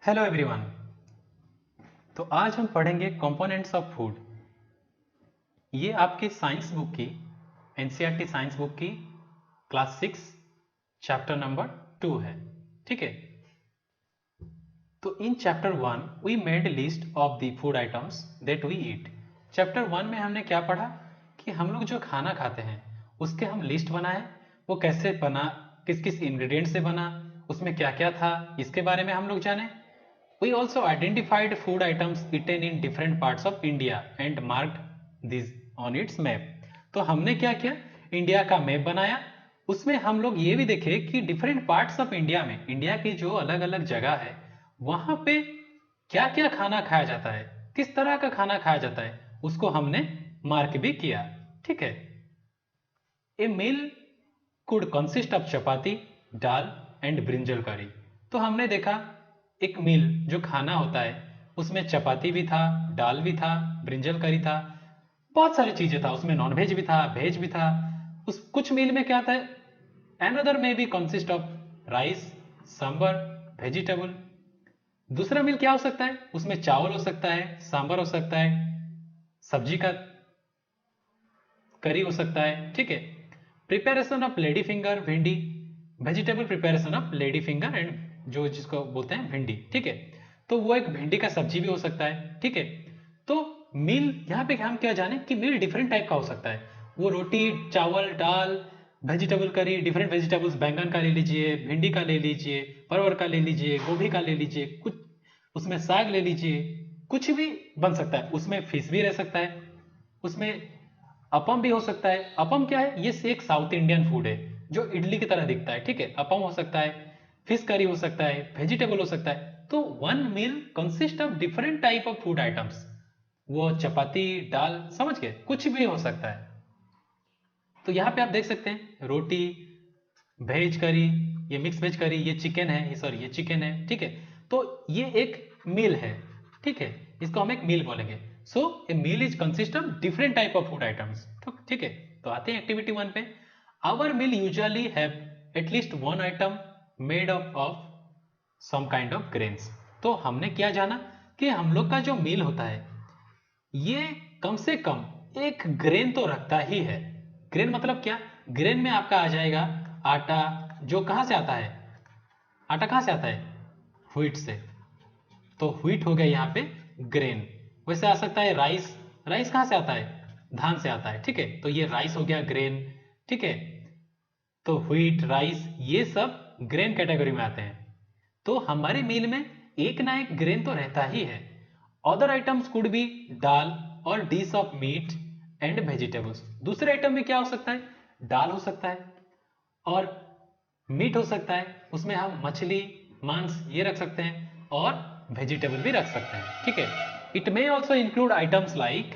Hello everyone. तो आज हम पढ़ेंगे कंपोनेंट्स ऑफ फूड। ये आपकी साइंस बुक की एनसीईआरटी साइंस बुक की क्लास 6 चैप्टर नंबर 2 है। ठीक है, तो in chapter 1 we made list of the food items that we eat. Chapter 1 में हमने क्या पढ़ा कि हम लोग जो खाना खाते हैं उसके हम लिस्ट बनाए, वो कैसे बना, किस किस इंग्रेडिएंट से बना, उसमें क्या क्या था, इसके बारे में हम लोग जाने। We also identified food items eaten in different parts of India and marked these on its map। तो हमने क्या किया, इंडिया का मैप बनाया। उसमें हम लोग ये भी देखे कि डिफरेंट पार्ट्स ऑफ इंडिया में, इंडिया की जो अलग अलग जगह है वहां पे क्या क्या खाना खाया जाता है, किस तरह का खाना खाया जाता है, उसको हमने मार्क भी किया। ठीक है, a meal could consist of chapati, dal and brinjal curry. तो हमने देखा एक मील जो खाना होता है उसमें चपाती भी था, दाल भी था, ब्रिंजल करी था, बहुत सारी चीजें था उसमें, नॉन वेज भी था, वेज भी था। उस कुछ मील में क्या था, एनदर में भी consist of rice, sambar, vegetable. दूसरा मील क्या हो सकता है, उसमें चावल हो सकता है, सांबर हो सकता है, सब्जी का करी हो सकता है। ठीक है, प्रिपरेशन ऑफ लेडी फिंगर, भिंडी, vegetable preparation of lady finger and जो जिसको बोलते हैं भिंडी। ठीक है, तो वो एक भिंडी का सब्जी भी हो सकता है। ठीक है, तो मील यहाँ पे हम क्या जाने कि मील डिफरेंट टाइप का हो सकता है। वो रोटी, चावल, दाल, वेजिटेबल करी, डिफरेंट वेजिटेबल्स, बैंगन का ले लीजिए, भिंडी का ले लीजिए, परवल का ले लीजिए, गोभी का ले लीजिए, कुछ उसमें साग ले लीजिए, कुछ भी बन सकता है। उसमें फिश भी रह सकता है, उसमें अपम भी हो सकता है। अपम क्या है, ये एक साउथ इंडियन फूड है जो इडली की तरह दिखता है। ठीक है, अपम हो सकता है, फिश करी हो सकता है, वेजिटेबल हो सकता है। तो one meal consist of different type of food items. वो चपाती, दाल, समझ गए, कुछ भी हो सकता है। तो यहाँ पे आप देख सकते हैं रोटी, वेज करी, ये मिक्स वेज करी, ये चिकन है, ये सॉरी ये चिकन है। ठीक है, तो ये एक मील है। ठीक है, इसको हम एक मील बोलेंगे। So a meal is consist of different type of food items. ठीक है, तो आते हैं एक्टिविटी 1 पे। Our meal usually have at least one item made of some kind of grains. तो हमने क्या जाना कि हम लोग का जो मील होता है ये कम से कम एक ग्रेन तो रखता ही है। ग्रेन मतलब क्या, ग्रेन में आपका आ जाएगा आटा, जो कहां से आता है, आटा कहां से आता है, व्हीट से। तो व्हीट हो गया यहाँ पे ग्रेन। वैसे आ सकता है राइस, राइस कहां से आता है, धान से आता है। ठीक है, तो ये राइस हो गया ग्रेन। ठीक है, तो व्हीट, राइस, ये सब ग्रेन कैटेगरी में आते हैं। तो हमारे मील में एक ना एक ग्रेन तो रहता ही है। अदर आइटम्स कुड बी दाल और dish of meat and vegetables. दूसरे आइटम में क्या हो सकता है, दाल हो सकता है और मीट हो सकता है, उसमें हम मछली, मांस ये रख सकते हैं और वेजिटेबल भी रख सकते हैं। ठीक है, it may also include items like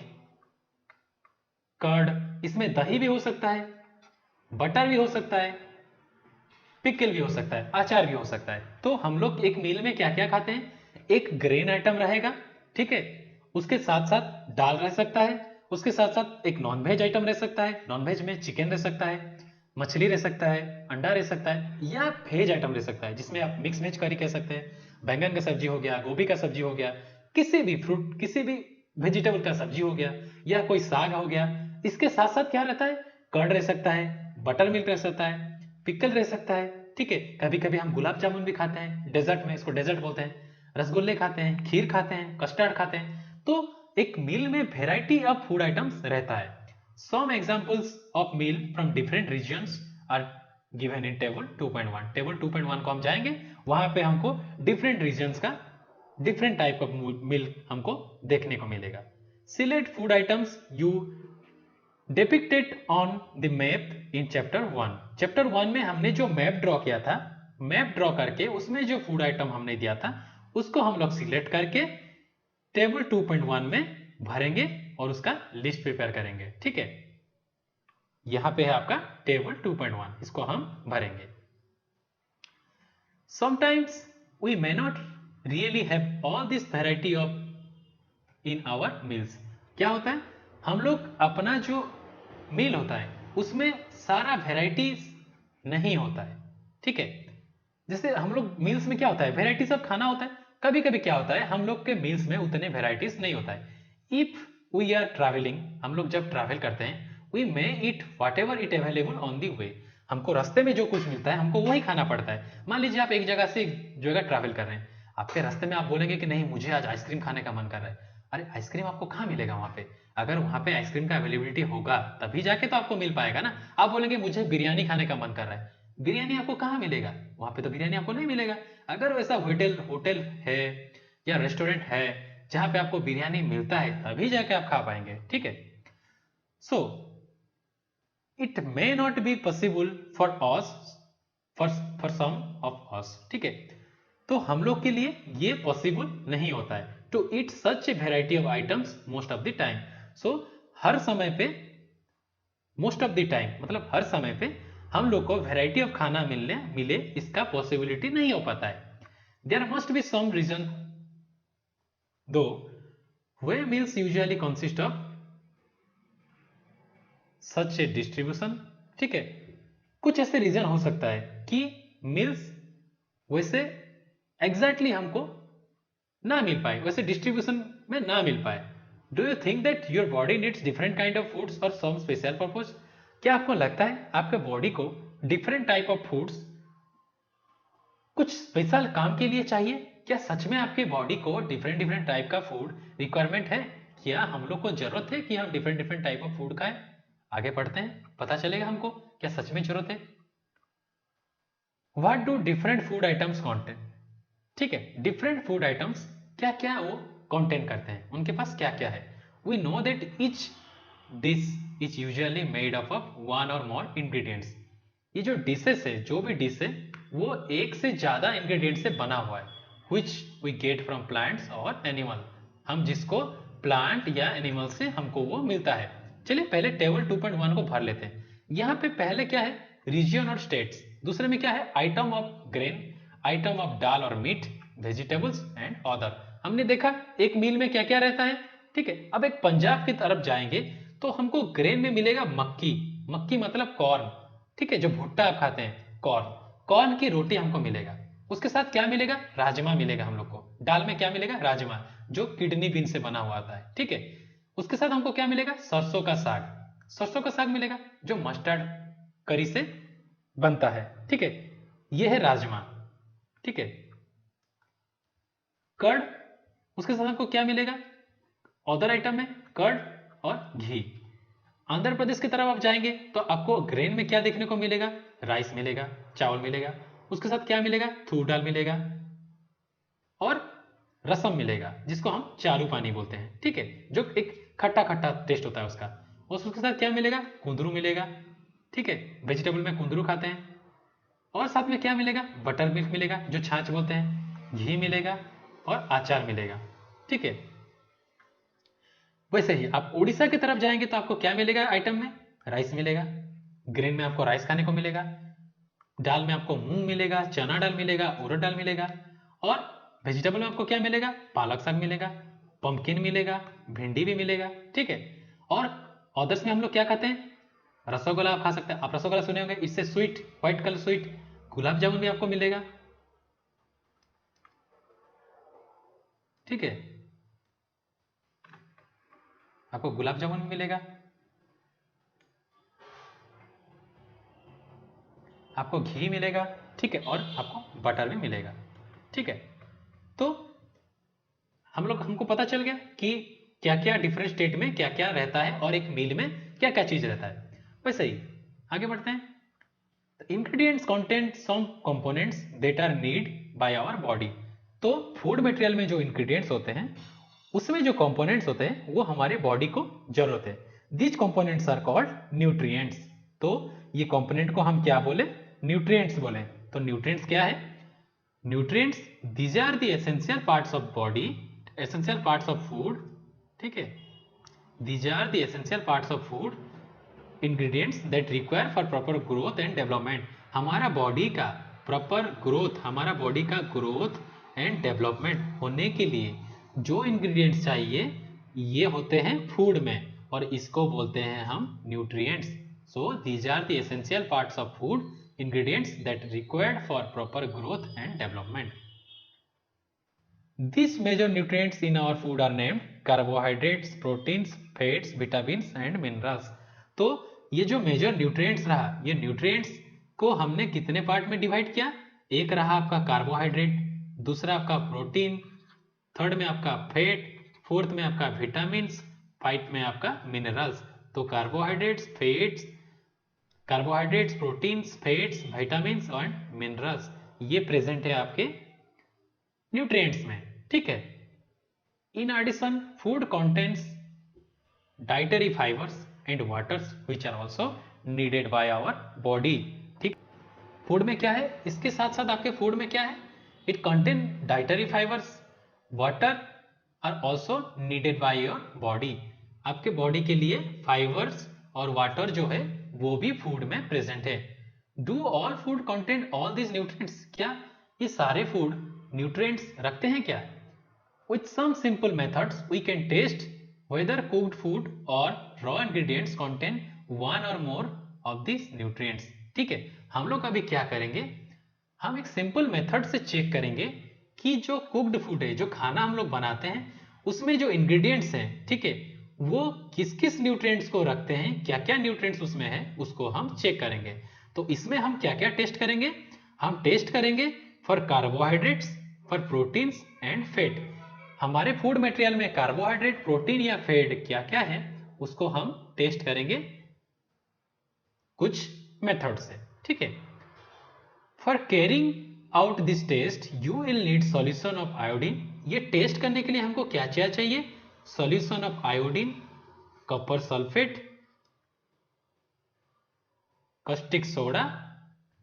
curd, इसमें दही भी हो सकता है, बटर भी हो सकता है, पिकल भी हो सकता है, अचार भी हो सकता है। तो हम लोग एक मील में क्या क्या खाते हैं, एक ग्रेन आइटम रहेगा। ठीक है, उसके साथ साथ दाल रह सकता है, उसके साथ साथ एक नॉन वेज आइटम रह सकता है, नॉन वेज में चिकन रह सकता है, मछली रह सकता है, अंडा रह सकता है, या वेज आइटम रह सकता है जिसमें आप मिक्स वेज करी कह सकते हैं, बैंगन का सब्जी हो गया, गोभी का सब्जी हो गया, किसी भी फ्रूट, किसी भी वेजिटेबल का सब्जी हो गया, या कोई साग हो गया। इसके साथ साथ क्या रहता है, कर्ड रह सकता है, बटर मिल्क रह सकता है, पिकल रह सकता है। ठीक है, कभी कभी हम गुलाब जामुन भी खाते हैं डेजर्ट में, इसको डेजर्ट बोलते हैं, रसगुल्ले खाते हैं, खीर खाते हैं, कस्टर्ड खाते हैं। तो एक मील में वेराइटी ऑफ फूड आइटम्स रहता है। Some examples of meal from different regions are given in table 2.1। Table 2.1 को हम जाएंगे, वहां पे हमको डिफरेंट रीजन्स का डिफरेंट टाइप ऑफ मील हमको देखने को मिलेगा। Select food items you depicted on the map in chapter 1। Chapter 1 में हमने जो मैप ड्रॉ किया था, मैप ड्रॉ करके उसमें जो फूड आइटम हमने दिया था उसको हम लोग सिलेक्ट करके टेबल 2.1 में भरेंगे और उसका लिस्ट प्रिपेयर करेंगे। ठीक है, यहां पे है आपका टेबल 2.1, इसको हम भरेंगे। Sometimes we may not really have all this variety of in our meals. क्या होता है, हम लोग अपना जो मील होता है उसमें सारा वेराइटीज नहीं होता है। ठीक है, जैसे हम लोग मील्स में क्या होता है, वेराइटीज ऑफ खाना होता है, कभी कभी क्या होता है, हम लोग के मील्स में उतने वेराइटीज नहीं होता है। इफ वी आर ट्रैवलिंग, हम लोग जब ट्रैवल करते हैं, we may eat whatever it available on the way, हमको रास्ते में जो कुछ मिलता है हमको वही खाना पड़ता है। मान लीजिए आप एक जगह से एक जगह ट्रैवल कर रहे हैं, आपके रास्ते में आप बोलेंगे कि नहीं मुझे आज आइसक्रीम खाने का मन कर रहा है। अरे आइसक्रीम आपको कहाँ मिलेगा वहाँ पे? अगर वहाँ पे आइसक्रीम का अवेलेबिलिटी होगा तभी जाके तो आपको मिल पाएगा ना। आप बोलेंगे मुझे बिरयानी खाने का मन कर रहा है, बिरयानी आपको कहाँ मिलेगा? वहाँ पे तो बिरयानी आपको नहीं मिलेगा। अगर वैसा होटल होटल है या रेस्टोरेंट है जहाँ पे आपको बिरयानी मिलता है तभी जाके आप खा पाएंगे, ठीक है। So it may not be possible for us, for some of us, ठीक है। तो हम लोग के लिए ये पॉसिबल नहीं होता है to eat such a variety of items most of the time. So हर समय पे, मोस्ट ऑफ द टाइम मतलब हर समय पे हम लोग को वेराइटी ऑफ खाना मिले इसका पॉसिबिलिटी नहीं हो पाता है। There must be some reason though we meals usually consist of such a distribution, ठीक है। कुछ ऐसे रीजन हो सकता है कि मिल्स वैसे एग्जैक्टली हमको ना मिल पाए, वैसे डिस्ट्रीब्यूशन में ना मिल पाए। Do you think that your body needs different kind of foods for some special purpose? क्या आपको लगता है आपके बॉडी को डिफरेंट टाइप ऑफ फूड्स कुछ स्पेशल काम के लिए चाहिए? क्या सच में आपके बॉडी को डिफरेंट डिफरेंट टाइप का फूड रिक्वायरमेंट है? क्या हम लोग को जरूरत है कि हम different different type of food खाएं? आगे पढ़ते हैं, पता चलेगा हमको क्या सच में जरूरत है। What do different food items contain, ठीक है। डिफरेंट फूड आइटम्स क्या क्या वो कंटेन करते हैं, उनके पास क्या क्या है। We know that each dish is usually made up of one और मोर इंग्रेडिएंट्स। ये जो डिशेस है, जो भी डिश है वो एक से ज्यादा इंग्रेडिएंट से बना हुआ है, which we get from plants और एनिमल, हम जिसको प्लांट या एनिमल से हमको वो मिलता है। चलिए पहले टेबल 2.1 को भर लेते हैं। यहाँ पे पहले क्या है, रीजन और स्टेट्स। दूसरे में क्या है, item of grain, item of dal और मीट, वेजिटेबल्स एंड अदर। हमने देखा एक मील में क्या क्या रहता है, ठीक है। अब एक पंजाब की तरफ जाएंगे तो हमको ग्रेन में मिलेगा मक्की, मक्की मतलब कॉर्न, ठीक है, जो भुट्टा आप खाते हैं, कॉर्न, कॉर्न की रोटी हमको मिलेगा। उसके साथ क्या मिलेगा, राजमा मिलेगा हम लोग को। दाल में क्या मिलेगा, राजमा, जो किडनी बीन से बना हुआ आता है, ठीक है। उसके साथ हमको क्या मिलेगा, सरसों का साग, सरसों का साग मिलेगा जो मस्टर्ड करी से बनता है, ठीक है। यह है राजमा, ठीक है। कर्ड, उसके साथ हमको क्या मिलेगा, अदर आइटम है कर्ड और घी। आंध्र प्रदेश की तरफ आप जाएंगे तो आपको ग्रेन में क्या देखने को मिलेगा, राइस मिलेगा, चावल मिलेगा। उसके साथ क्या मिलेगा, तूर दाल मिलेगा और रसम मिलेगा, जिसको हम चारू पानी बोलते हैं, ठीक है, जो एक खट्टा खट्टा टेस्ट होता है उसका। और उसके साथ क्या मिलेगा, कुंदरू मिलेगा, ठीक है, वेजिटेबल में कुंदरू खाते हैं। और साथ में क्या मिलेगा, बटर मिल्क मिलेगा जो छाछ बोलते हैं, घी मिलेगा और अचार मिलेगा, ठीक है। वैसे ही आप उड़ीसा की तरफ जाएंगे तो आपको क्या मिलेगा, आइटम में राइस मिलेगा, ग्रेन में आपको राइस खाने को मिलेगा, दाल में आपको मूंग मिलेगा, चना दाल मिलेगा, उड़द दाल मिलेगा। और वेजिटेबल में आपको क्या मिलेगा, पालक साग मिलेगा, पंपकिन मिलेगा, भिंडी भी मिलेगा, ठीक है। और अदर्स में हम लोग क्या खाते हैं, रसगुल्ला आप खा सकते हैं, आप रसगुल्ला सुने होंगे, इससे sweet, white colour sweet. Gulab jamun भी आपको मिलेगा, ठीक है, आपको गुलाब जामुन भी मिलेगा, आपको घी मिलेगा, ठीक है, और आपको बटर भी मिलेगा, ठीक है। तो हमको पता चल गया कि क्या क्या डिफरेंट स्टेट में क्या क्या रहता है और एक मील में क्या क्या चीज रहता है। वैसे ही आगे बढ़ते हैं। Ingredients content some components that are need by our body. तो फूड मटेरियल में जो इंग्रेडिएंट्स होते हैं उसमें जो कंपोनेंट्स होते हैं वो हमारे बॉडी को जरूरत है। These components are called nutrients. तो ये कंपोनेंट को हम क्या बोले, न्यूट्रिएंट्स बोले। तो न्यूट्रिएंट्स क्या है, nutrients these are the essential parts of body, essential parts of food, ठीक है, these are the essential parts of food ingredients that require for proper growth and development. हमारा बॉडी का प्रॉपर ग्रोथ, हमारा body का growth and development होने के लिए जो इंग्रेडिएंट्स चाहिए ये होते हैं फूड में, और इसको बोलते हैं हम nutrients. So these are the essential parts of food ingredients that required for proper growth and development. These major nutrients in our food are named carbohydrates, proteins, fats, vitamins and minerals. तो ये जो major nutrients रहा, ये nutrients को हमने कितने part में divide किया? एक रहा आपका कार्बोहाइड्रेट, दूसरा आपका प्रोटीन, थर्ड में आपका फैट, फोर्थ में आपका विटामिन्स, फाइव में आपका मिनरल्स। तो कार्बोहाइड्रेट्स, प्रोटीन्स, फैट्स, विटामिन्स और मिनरल्स ये प्रेजेंट है आपके न्यूट्रिएंट्स में, ठीक है। In addition food contains dietary fibres and waters which are also needed by our body, ठीक। फूड में क्या है, इसके साथ साथ आपके फूड में क्या है, it contain dietary fibres, water are also needed by your body. आपके बॉडी के लिए फाइबर्स और वाटर जो है वो भी फूड में प्रेजेंट है। Do all food contain all this nutrients, क्या ये सारे फूड न्यूट्रिएंट्स रखते हैं क्या? With some simple methods we can test whether cooked food or raw ingredients contain one or more of these nutrients, ठीक है। हम लोग अभी क्या करेंगे, हम एक सिंपल मेथड से चेक करेंगे कि जो कुक्ड फूड है, जो खाना हम लोग बनाते हैं, उसमें जो इंग्रेडिएंट्स हैं, ठीक है, वो किस किस न्यूट्रिएंट्स को रखते हैं, क्या क्या न्यूट्रिएंट्स उसमें है, उसको हम चेक करेंगे। तो इसमें हम क्या क्या टेस्ट करेंगे, हम टेस्ट करेंगे for carbohydrates, for proteins and fat. हमारे फूड मटेरियल में कार्बोहाइड्रेट, प्रोटीन या फैट क्या क्या है उसको हम टेस्ट करेंगे कुछ मेथड से, ठीक है। For carrying out this test you will need solution of iodine. ये टेस्ट करने के लिए हमको क्या क्या चाहिए, solution of iodine, copper sulphate, caustic soda,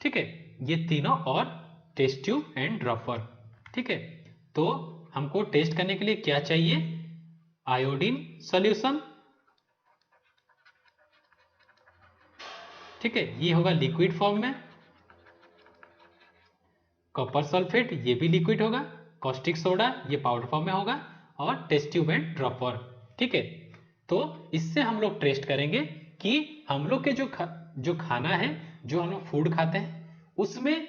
ठीक है, ये तीनों, और टेस्ट ट्यूब एंड ड्रॉपर, ठीक है। तो हमको टेस्ट करने के लिए क्या चाहिए, आयोडीन सॉल्यूशन, ठीक है, ये होगा लिक्विड फॉर्म में, कॉपर सल्फेट ये भी लिक्विड होगा, कास्टिक सोडा ये पाउडर फॉर्म में होगा, और टेस्ट ट्यूब एंड ड्रॉपर, ठीक है। तो इससे हम लोग टेस्ट करेंगे कि हम लोग के जो खाना है, जो हम लोग फूड खाते हैं, उसमें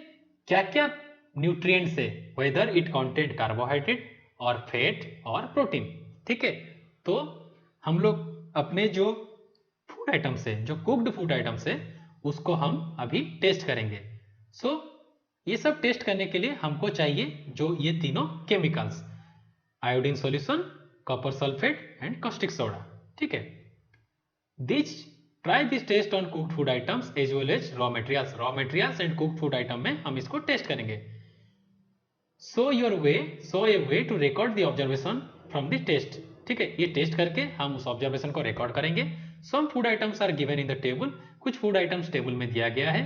क्या क्या न्यूट्रिएंट्स है, वेदर इट कंटेंट कार्बोहाइड्रेट और फैट और प्रोटीन, ठीक है। तो हम लोग अपने जो फूड आइटम्स है, जो कुक्ड फूड आइटम्स है, उसको हम अभी टेस्ट करेंगे। सो ये सब टेस्ट करने के लिए हमको चाहिए जो ये तीनों chemicals, iodine solution, copper sulphate and caustic soda, ठीक है। Try this test on cooked food items as well as raw materials and cooked food item में हम इसको टेस्ट करेंगे। So a way to record the observation from the test, ठीक है। ये test करके हम उस ऑब्जर्वेशन को रिकॉर्ड करेंगे। Some food items are given in the table, कुछ फूड आइटम्स टेबल में दिया गया है।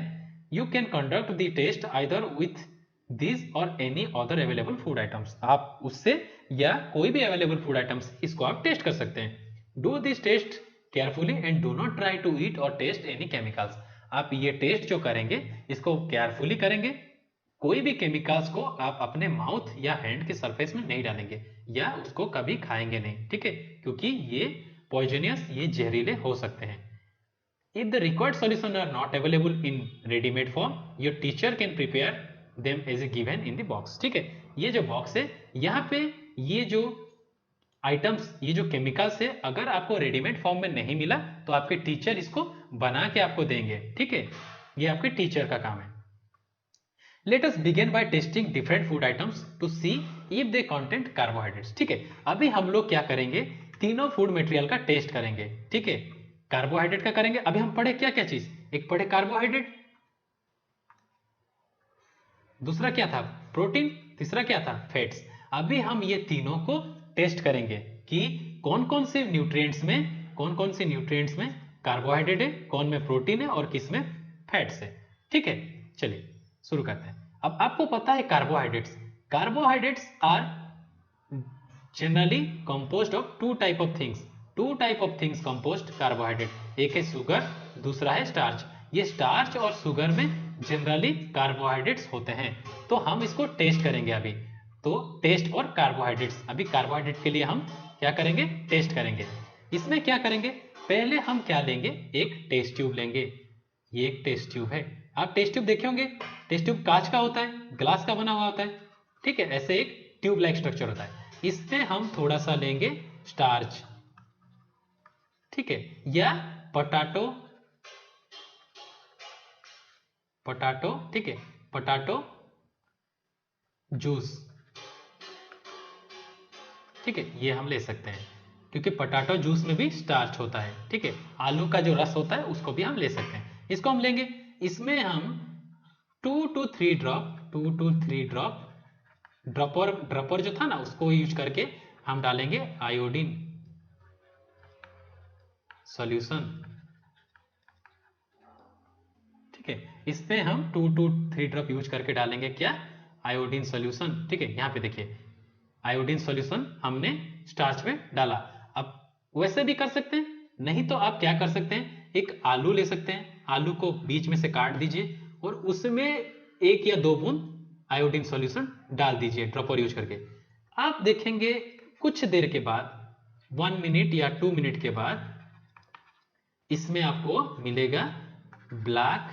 You can conduct the test either with this और any other available food items, आप उससे या कोई भी अवेलेबल फूड आइटम्स इसको आप टेस्ट कर सकते हैं। Do this test carefully and do not try to eat और टेस्ट एनी केमिकल्स। आप ये टेस्ट जो करेंगे इसको केयरफुली करेंगे, कोई भी केमिकल्स को आप अपने माउथ या हैंड के सरफेस में नहीं डालेंगे या उसको कभी खाएंगे नहीं, ठीक है, क्योंकि ये पॉइजनियस, ये जहरीले हो सकते हैं। If the required solution are not available in ready-made form, your teacher can prepare them as a given in the box, ठीक है। ये जो बॉक्स है, यहाँ पे ये जो आइटम्स, ये जो केमिकल्स है, अगर आपको रेडीमेड फॉर्म में नहीं मिला तो आपके टीचर इसको बना के आपको देंगे, ठीक है, ये आपके टीचर का काम है। Let us begin by testing different food items to see if they contain carbohydrates, ठीक है। अभी हम लोग क्या करेंगे, तीनों फूड मटेरियल का टेस्ट करेंगे, ठीक है। कार्बोहाइड्रेट का करेंगे, अभी हम पढ़े क्या क्या चीज, एक पढ़े कार्बोहाइड्रेट, दूसरा क्या था प्रोटीन, तीसरा क्या था फैट्स। अभी हम ये तीनों को टेस्ट करेंगे कि कौन कौन से न्यूट्रिएंट्स में कार्बोहाइड्रेट है, कौन में प्रोटीन है और किस में फैट्स है, ठीक है। चलिए शुरू करते हैं। अब आपको पता है carbohydrates are generally composed of two type of things composed carbohydrate, एक है शुगर, दूसरा है स्टार्च। ये स्टार्च और शुगर में जनरली कार्बोहाइड्रेट्स होते हैं। तो हम इसको टेस्ट करेंगे अभी। तो टेस्ट और कार्बोहाइड्रेट्स, अभी कार्बोहाइड्रेट के लिए हम क्या करेंगे, टेस्ट करेंगे। इसमें क्या करेंगे, पहले हम क्या लेंगे, एक टेस्ट ट्यूब लेंगे। ये एक टेस्ट ट्यूब है, आप टेस्ट ट्यूब देखे होंगे, टेस्ट ट्यूब कांच का होता है, ग्लास का बना हुआ होता है, ठीक है। ऐसे एक ट्यूब लाइक स्ट्रक्चर होता है। इसमें हम थोड़ा सा लेंगे स्टार्च, ठीक है, या पोटैटो, ठीक है, पोटैटो जूस, ठीक है, ये हम ले सकते हैं क्योंकि पोटैटो जूस में भी स्टार्च होता है, ठीक है। आलू का जो रस होता है उसको भी हम ले सकते हैं। इसको हम लेंगे, इसमें हम 2 to 3 ड्रॉप ड्रॉपर जो था ना उसको यूज करके हम डालेंगे आयोडीन सॉल्यूशन, ठीक है। इसमें हम 2 to 3 ड्रॉप यूज करके डालेंगे क्या, आयोडीन सॉल्यूशन, ठीक है। यहाँ पे देखिए आयोडीन सॉल्यूशन हमने स्टार्च में डाला। अब वैसे भी कर सकते हैं, नहीं तो आप क्या कर सकते हैं, एक आलू ले सकते हैं, आलू को बीच में से काट दीजिए और उसमें 1 या 2 बूंद आयोडीन सॉल्यूशन डाल दीजिए ड्रॉपर यूज करके। आप देखेंगे कुछ देर के बाद 1 मिनट या 2 मिनट के बाद इसमें आपको मिलेगा ब्लैक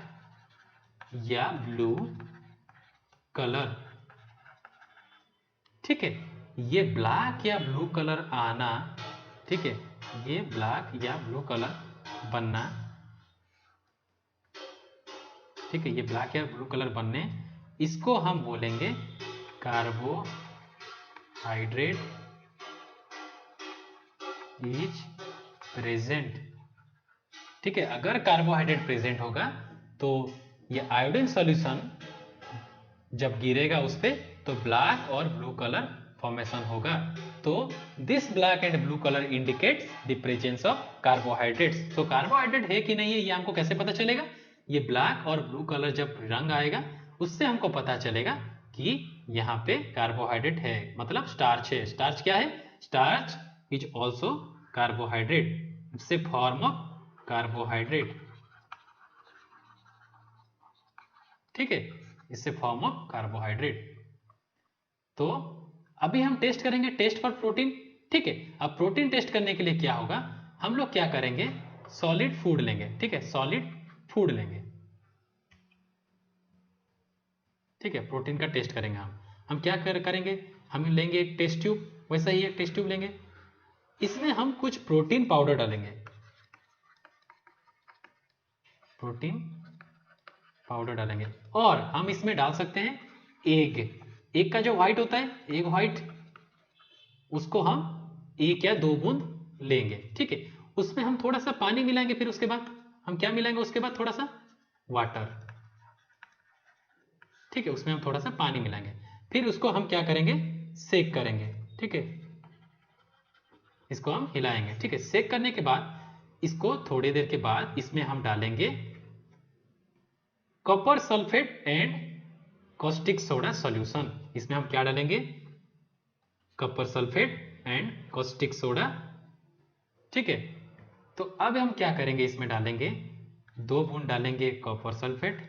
या ब्लू कलर, ठीक है। ये ब्लैक या ब्लू कलर आना, ठीक है, ये ब्लैक या ब्लू कलर बनना, ठीक है, ये ब्लैक या ब्लू कलर बनने, इसको हम बोलेंगे कार्बोहाइड्रेट इज प्रेजेंट, ठीक है। अगर कार्बोहाइड्रेट प्रेजेंट होगा तो ये आयोडीन सॉल्यूशन जब गिरेगा उस पे तो ब्लैक और ब्लू कलर फॉर्मेशन होगा। तो this black and blue colour indicates the presence of carbohydrates. तो कार्बोहाइड्रेट है कि नहीं है ये हमको कैसे पता चलेगा, ये ब्लैक और ब्लू कलर जब रंग आएगा उससे हमको पता चलेगा कि यहाँ पे कार्बोहाइड्रेट है, मतलब स्टार्च है। स्टार्च क्या है, starch is also carbohydrate, it's a form of carbohydrate, ठीक है, इससे फॉर्म ऑफ कार्बोहाइड्रेट। तो अभी हम टेस्ट करेंगे, टेस्ट फॉर प्रोटीन, ठीक है। अब प्रोटीन टेस्ट करने के लिए क्या होगा, हम लोग क्या करेंगे, सॉलिड फूड लेंगे, ठीक है, सॉलिड फूड लेंगे, ठीक है। प्रोटीन का टेस्ट करेंगे हम क्या करेंगे, हम लेंगे एक टेस्ट ट्यूब, वैसा ही एक टेस्ट ट्यूब लेंगे, इसमें हम कुछ प्रोटीन पाउडर डालेंगे, प्रोटीन पाउडर डालेंगे, और हम इसमें डाल सकते हैं एग का जो व्हाइट होता है, एग व्हाइट, उसको हम 1 या 2 बूंद लेंगे, ठीक है। उसमें हम थोड़ा सा पानी मिलाएंगे, फिर उसके बाद हम क्या मिलाएंगे, उसके बाद थोड़ा सा वाटर, ठीक है, उसमें हम थोड़ा सा पानी मिलाएंगे, फिर उसको हम क्या करेंगे, सेक करेंगे, ठीक है, इसको हम हिलाएंगे, ठीक है। सेक करने के बाद इसको थोड़ी देर के बाद इसमें हम डालेंगे copper sulphate and caustic soda solution. इसमें हम क्या डालेंगे, copper sulphate and caustic soda, ठीक है। तो अब हम क्या करेंगे, इसमें डालेंगे 2 बूंद डालेंगे कॉपर सल्फेट,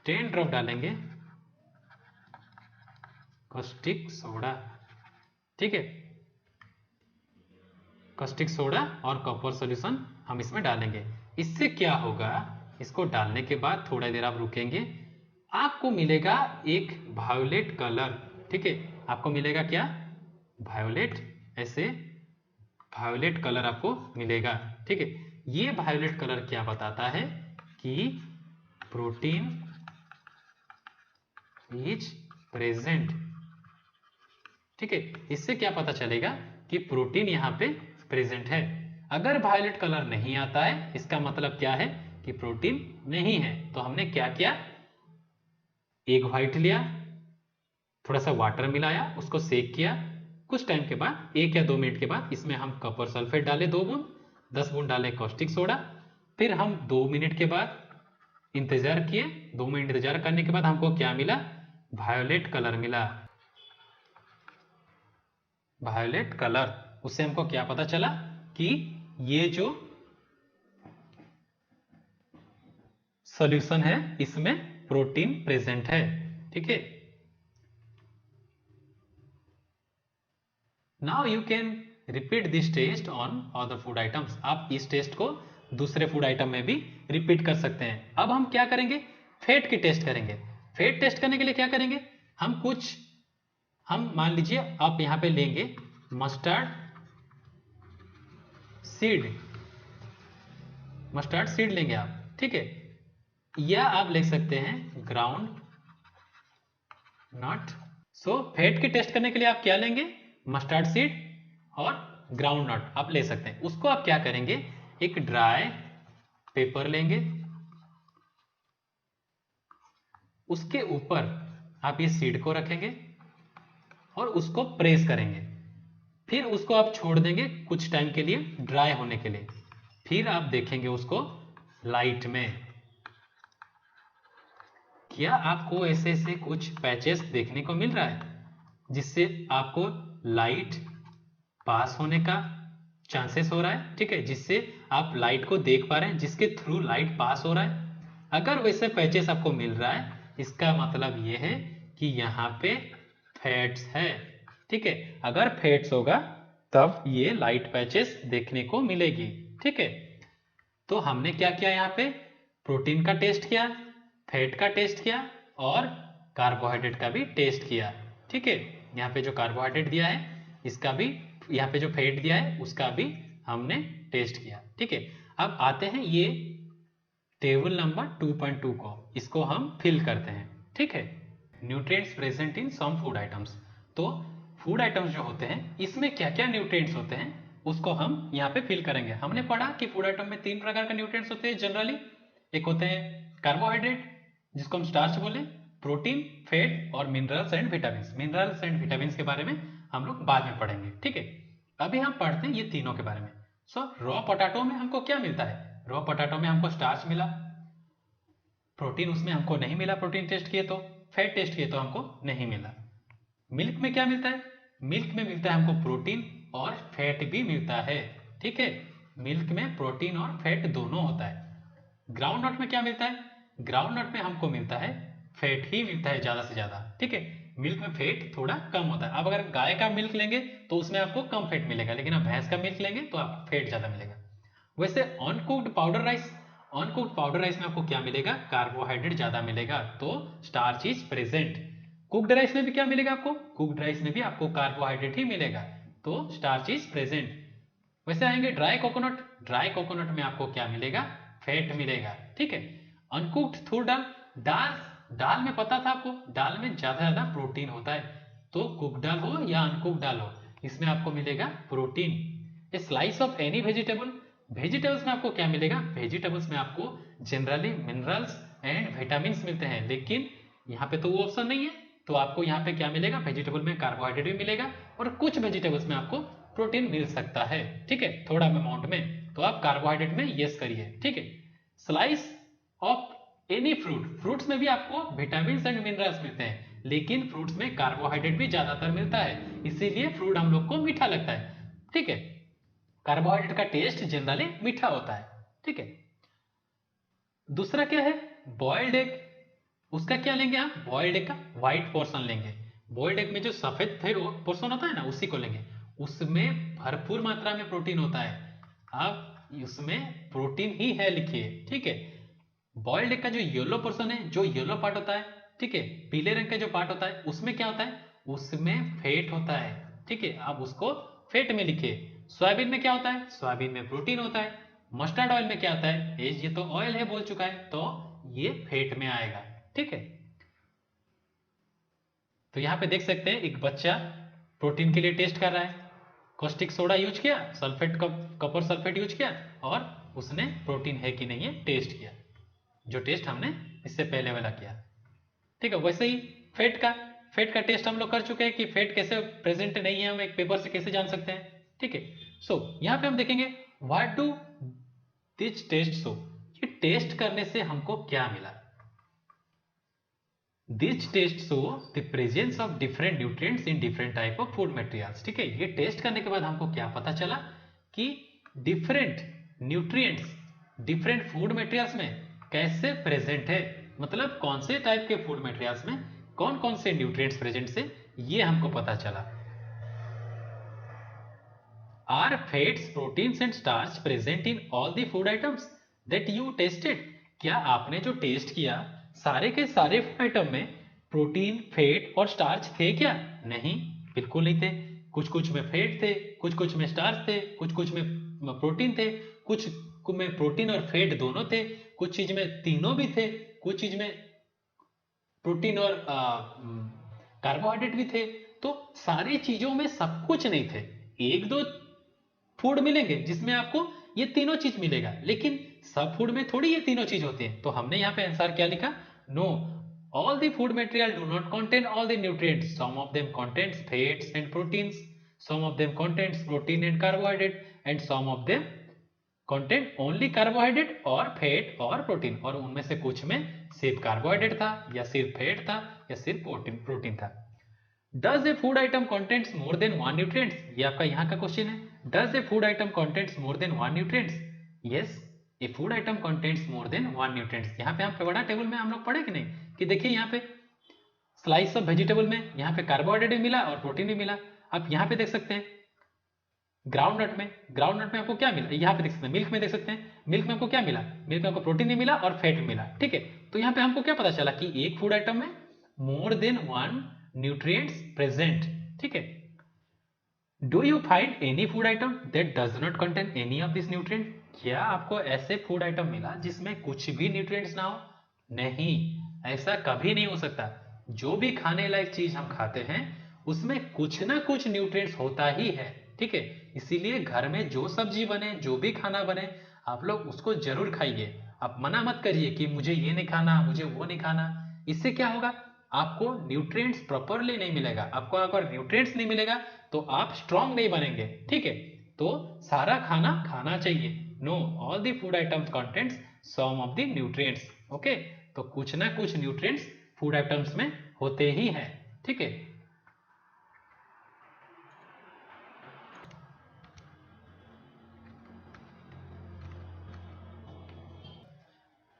10 ड्रॉप डालेंगे कॉस्टिक सोडा, ठीक है। कॉस्टिक सोडा और कॉपर सॉल्यूशन हम इसमें डालेंगे। इससे क्या होगा, इसको डालने के बाद थोड़ा देर आप रुकेंगे, आपको मिलेगा एक वायोलेट कलर, ठीक है। आपको मिलेगा क्या, वायोलेट, ऐसे वायोलेट कलर आपको मिलेगा, ठीक है। ये वायोलेट कलर क्या बताता है कि प्रोटीन इज प्रेजेंट, ठीक है। इससे क्या पता चलेगा कि प्रोटीन यहाँ पे प्रेजेंट है। अगर वायलेट कलर नहीं आता है इसका मतलब क्या है कि प्रोटीन नहीं है। तो हमने क्या किया, एग व्हाइट लिया, थोड़ा सा वाटर मिलाया, उसको सेक किया, कुछ टाइम के बाद 1 या 2 मिनट के बाद इसमें हम कॉपर सल्फेट डाले 2 बूंद, 10 बूंद डाले कॉस्टिक सोडा, फिर हम 2 मिनट के बाद इंतजार किए, 2 मिनट इंतजार करने के बाद हमको क्या मिला, वायोलेट कलर मिला, वायोलेट कलर। उससे हमको क्या पता चला कि ये जो सॉल्यूशन है इसमें प्रोटीन प्रेजेंट है, ठीक है। Now you can repeat this test on other food items. आप इस टेस्ट को दूसरे फूड आइटम में भी रिपीट कर सकते हैं। अब हम क्या करेंगे, फैट की टेस्ट करेंगे। फैट टेस्ट करने के लिए क्या करेंगे, हम मान लीजिए आप यहाँ पे लेंगे मस्टर्ड सीड लेंगे आप, ठीक है, या आप ले सकते हैं ग्राउंड नट। सो फैट की टेस्ट करने के लिए आप क्या लेंगे, मस्टर्ड सीड और ग्राउंड नट आप ले सकते हैं। उसको आप क्या करेंगे, एक ड्राई पेपर लेंगे, उसके ऊपर आप ये सीड को रखेंगे और उसको प्रेस करेंगे। फिर उसको आप छोड़ देंगे कुछ टाइम के लिए ड्राई होने के लिए। फिर आप देखेंगे उसको लाइट में। क्या आपको ऐसे ऐसे कुछ पैचेस देखने को मिल रहा है जिससे आपको लाइट पास होने का चांसेस हो रहा है, ठीक है, जिससे आप लाइट को देख पा रहे हैं, जिसके थ्रू लाइट पास हो रहा है। अगर वैसे पैचेस आपको मिल रहा है, इसका मतलब ये है कि यहाँ पे फैट्स है, ठीक है। अगर फैट्स होगा तब ये लाइट पैचेस देखने को मिलेगी, ठीक है। तो हमने क्या किया, यहाँ पे प्रोटीन का टेस्ट किया, फैट का टेस्ट किया और कार्बोहाइड्रेट का भी टेस्ट किया, ठीक है। यहाँ पे जो कार्बोहाइड्रेट दिया है इसका भी, यहाँ पे जो फैट दिया है उसका भी हमने टेस्ट किया, ठीक है। अब आते हैं ये टेबल नंबर 2.2 को, इसको हम फिल करते हैं, ठीक है। Nutrients present in some food items. तो फूड आइटम्स जो होते हैं इसमें क्या क्या न्यूट्रिएंट्स होते हैं उसको हम यहाँ पे फिल करेंगे। हमने पढ़ा कि फूड आइटम में 3 प्रकार का न्यूट्रिएंट्स होते हैं जनरली। एक होते हैं कार्बोहाइड्रेट जिसको हम स्टार्च बोले, प्रोटीन, फैट और minerals and vitamins. Minerals and vitamins के बारे में हम लोग बाद में पढ़ेंगे, ठीक है। अभी हम पढ़ते हैं ये तीनों के बारे में। रॉ पोटैटो में हमको क्या मिलता है, रॉ पोटैटो में हमको स्टार्च मिला, प्रोटीन उसमें हमको नहीं मिला, प्रोटीन टेस्ट किए तो, फैट टेस्ट किए तो हमको नहीं मिला। मिल्क में क्या मिलता है, मिल्क में मिलता है हमको प्रोटीन और फैट भी मिलता है, ठीक है। मिल्क में प्रोटीन और फैट दोनों होता है। ग्राउंड नट में क्या मिलता है, ग्राउंड नट में हमको मिलता है फैट ही मिलता है ज्यादा से ज्यादा, ठीक है। मिल्क में फैट थोड़ा कम होता है। अब अगर गाय का मिल्क लेंगे तो उसमें आपको कम फैट मिलेगा, लेकिन अब भैंस का मिल्क लेंगे तो आपको फैट ज्यादा मिलेगा। वैसे uncooked powder rice, uncooked powder rice में आपको क्या मिलेगा, कार्बोहाइड्रेट ज्यादा मिलेगा, तो starch is present. Cooked rice में भी क्या मिलेगा आपको, कुक्ड राइस में भी आपको कार्बोहाइड्रेट ही मिलेगा, तो स्टार्च इज प्रेजेंट। वैसे आएंगे ड्राई कोकोनट, ड्राई कोकोनट में आपको क्या मिलेगा, फैट मिलेगा, ठीक है। अनकुक्ड थूर दाल, दाल में पता था आपको, दाल में ज्यादा प्रोटीन होता है, तो कुक दाल हो या अनकुक दाल हो इसमें आपको मिलेगा protein. A slice of any vegetable, vegetables में आपको क्या मिलेगा, वेजिटेबल्स में आपको जनरली मिनरल्स एंड विटामिन मिलते हैं, लेकिन यहाँ पे तो वो ऑप्शन नहीं है, तो आपको यहाँ पे क्या मिलेगा, वेजिटेबल में कार्बोहाइड्रेट भी मिलेगा और कुछ वेजिटेबल्स में आपको प्रोटीन मिल सकता है, ठीक है, थोड़ा अमाउंट में। तो आप कार्बोहाइड्रेट में यस करिए, ठीक है। Slice of any fruit, fruits में भी आपको विटामिन एंड मिनरल्स मिलते हैं, लेकिन फ्रूट्स में कार्बोहाइड्रेट भी ज्यादातर मिलता है, इसीलिए फ्रूट हम लोग को मीठा लगता है, ठीक है। कार्बोहाइड्रेट का टेस्ट जनरली मीठा होता है, ठीक है। दूसरा क्या है, बॉइल्ड एग, उसका क्या लेंगे आप, बॉइल्ड एग का व्हाइट पोर्शन लेंगे। बॉइल्ड एग में जो सफेद पोर्शन होता है ना उसी को लेंगे, उसमें भरपूर मात्रा में प्रोटीन होता है। आप उसमें प्रोटीन ही है लिखिए, ठीक है। बॉइल्ड एग का जो येलो पोर्शन है, जो येलो पार्ट होता है, ठीक है, पीले रंग का जो पार्ट होता है उसमें क्या होता है, उसमें फैट होता है, ठीक है, आप उसको फैट में लिखिए। सोयाबीन में क्या होता है, सोयाबीन में प्रोटीन होता है। मस्टर्ड ऑयल में क्या होता है, ये तो ऑयल है बोल चुका है, तो ये फैट में आएगा, ठीक है। तो यहाँ पे देख सकते हैं एक बच्चा प्रोटीन के लिए टेस्ट कर रहा है, कॉस्टिक सोडा यूज किया, सल्फेट कॉपर सल्फेट यूज किया और उसने प्रोटीन है कि नहीं है टेस्ट किया, जो टेस्ट हमने इससे पहले वाला किया, ठीक है। वैसे ही फैट का टेस्ट हम लोग कर चुके हैं कि फैट कैसे प्रेजेंट नहीं है, हम एक पेपर से कैसे जान सकते हैं, ठीक है। यहाँ पे हम देखेंगे what do this test show, ये टेस्ट करने से हमको क्या मिला। This test show the presence of different nutrients in different type of food materials, ठीक है। ये टेस्ट करने के बाद हमको क्या पता चला कि different nutrients different food materials में कैसे प्रेजेंट है, मतलब कौन से टाइप के फूड मटेरियल्स में कौन कौन से न्यूट्रिएंट्स प्रेजेंट से, ये हमको पता चला। Are fats, proteins and starch present in all the food items that you tested, क्या आपने जो टेस्ट किया सारे के सारे फूड आइटम में प्रोटीन, फैट और स्टार्च थे क्या? नहीं, बिल्कुल नहीं थे। कुछ कुछ में फैट थे, कुछ कुछ में स्टार्च थे, कुछ कुछ में प्रोटीन थे, कुछ में प्रोटीन और फैट दोनों थे, कुछ चीज में तीनों भी थे, कुछ चीज में प्रोटीन और कार्बोहाइड्रेट भी थे। तो सारी चीजों में सब कुछ नहीं थे। एक दो फूड मिलेंगे जिसमें आपको ये तीनों चीज मिलेगा, लेकिन सब फूड में थोड़ी ये तीनों चीज होती है। तो हमने यहाँ पे आंसर क्या लिखा? No, all the food material do not contain all the nutrients. Some of them contains fats and proteins, some of them contains protein and carbohydrate, and some of them contain only carbohydrate और fat और protein. और उनमें से कुछ में सिर्फ carbohydrate था, या सिर्फ फैट था, या सिर्फ प्रोटीन था। Does a food item contains more than one nutrients? ये आपका यहाँ का क्वेश्चन है। Does a food item contains more than one nutrients? Yes, a food item contains more than one nutrients। यहाँ पे हम बड़ा टेबल में हम लोग पढ़े कि नहीं, कि देखिए यहाँ पे स्लाइस ऑफ वेजिटेबल में यहाँ पे कार्बोहाइड्रेट भी मिला और प्रोटीन भी मिला। आप यहाँ पे देख सकते हैं ग्राउंडनट में आपको क्या मिला, यहाँ पे देख सकते हैं मिल्क में देख सकते हैं, मिल्क में आपको क्या मिला, मिल्क में आपको प्रोटीन भी मिला और फैट भी मिला। ठीक है, तो यहाँ पे हमको क्या पता चला कि एक फूड आइटम में more than one nutrients present. ठीक है, do you find any food item that does not contain any of this nutrient? क्या आपको ऐसे फूड आइटम मिला जिसमें कुछ भी न्यूट्रिएंट्स ना हो? नहीं, ऐसा कभी नहीं हो सकता। जो भी खाने लायक चीज हम खाते हैं उसमें कुछ ना कुछ न्यूट्रिएंट्स होता ही है। ठीक है, इसीलिए घर में जो सब्जी बने, जो भी खाना बने, आप लोग उसको जरूर खाइए। आप मना मत करिए कि मुझे ये नहीं खाना, मुझे वो नहीं खाना। इससे क्या होगा, आपको न्यूट्रिएंट्स प्रॉपरली नहीं मिलेगा। आपको अगर न्यूट्रिएंट्स नहीं मिलेगा तो आप स्ट्रांग नहीं बनेंगे। ठीक है, तो सारा खाना खाना चाहिए। No, all the food items contents some of the nutrients. Okay, तो कुछ ना कुछ न्यूट्रिएंट्स फूड आइटम्स में होते ही हैं। ठीक है,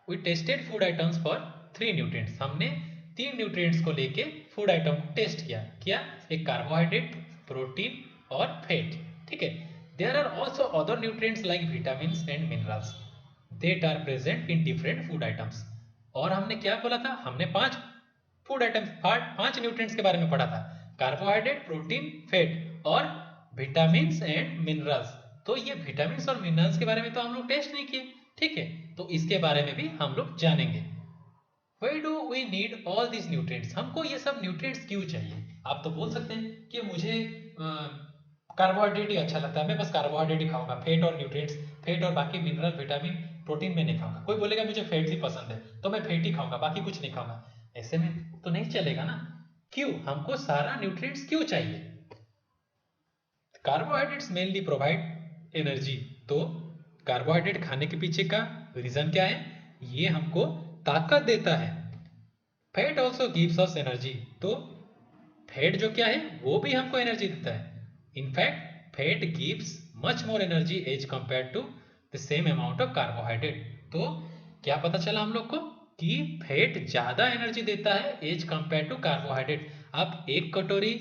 we tested food items for 3 nutrients। हमने 3 न्यूट्रिएंट्स को लेके फूड आइटम को टेस्ट किया। क्या? एक कार्बोहाइड्रेट, प्रोटीन और फैट। ठीक है, there are also other nutrients like vitamins and minerals that are present in different food items. और हमने क्या बोला था? हमने 5 फूड आइटम्स, 5 न्यूट्रिएंट्स के बारे में पढ़ा था। कार्बोहाइड्रेट, प्रोटीन, फैट और विटामिन्स एंड मिनरल्स। तो ये विटामिन्स और मिनरल्स के बारे में तो हम लोग टेस्ट नहीं किए। ठीक है, तो इसके बारे में भी हम लोग जानेंगे। Why do we need all these nutrients? हमको ये सब न्यूट्रिएंट्स क्यों चाहिए? आप तो बोल सकते हैं कि मुझे कार्बोहाइड्रेट ही अच्छा लगता है, मैं बस कार्बोहाइड्रेट ही खाऊंगा, फैट और न्यूट्रिएंट्स, फैट और बाकी मिनरल, विटामिन, प्रोटीन में नहीं खाऊंगा। कोई बोलेगा मुझे फैट ही पसंद है तो मैं फैट ही खाऊंगा, बाकी कुछ नहीं खाऊंगा। ऐसे में तो नहीं चलेगा ना। क्यों? हमको सारा न्यूट्रिएंट्स क्यों चाहिए? Carbohydrates mainly provide energy. तो कार्बोहाइड्रेट खाने के पीछे का रीजन क्या है? ये हमको ताकत देता है। Fat also gives us energy. तो फैट जो क्या है वो भी हमको एनर्जी देता है। In fact fat gives much more energy as compare to the same amount of carbohydrate. तो क्या पता चला हम लोग को कि फैट ज्यादा एनर्जी देता है एज कंपेयर टू कार्बोहाइड्रेट। आप एक कटोरी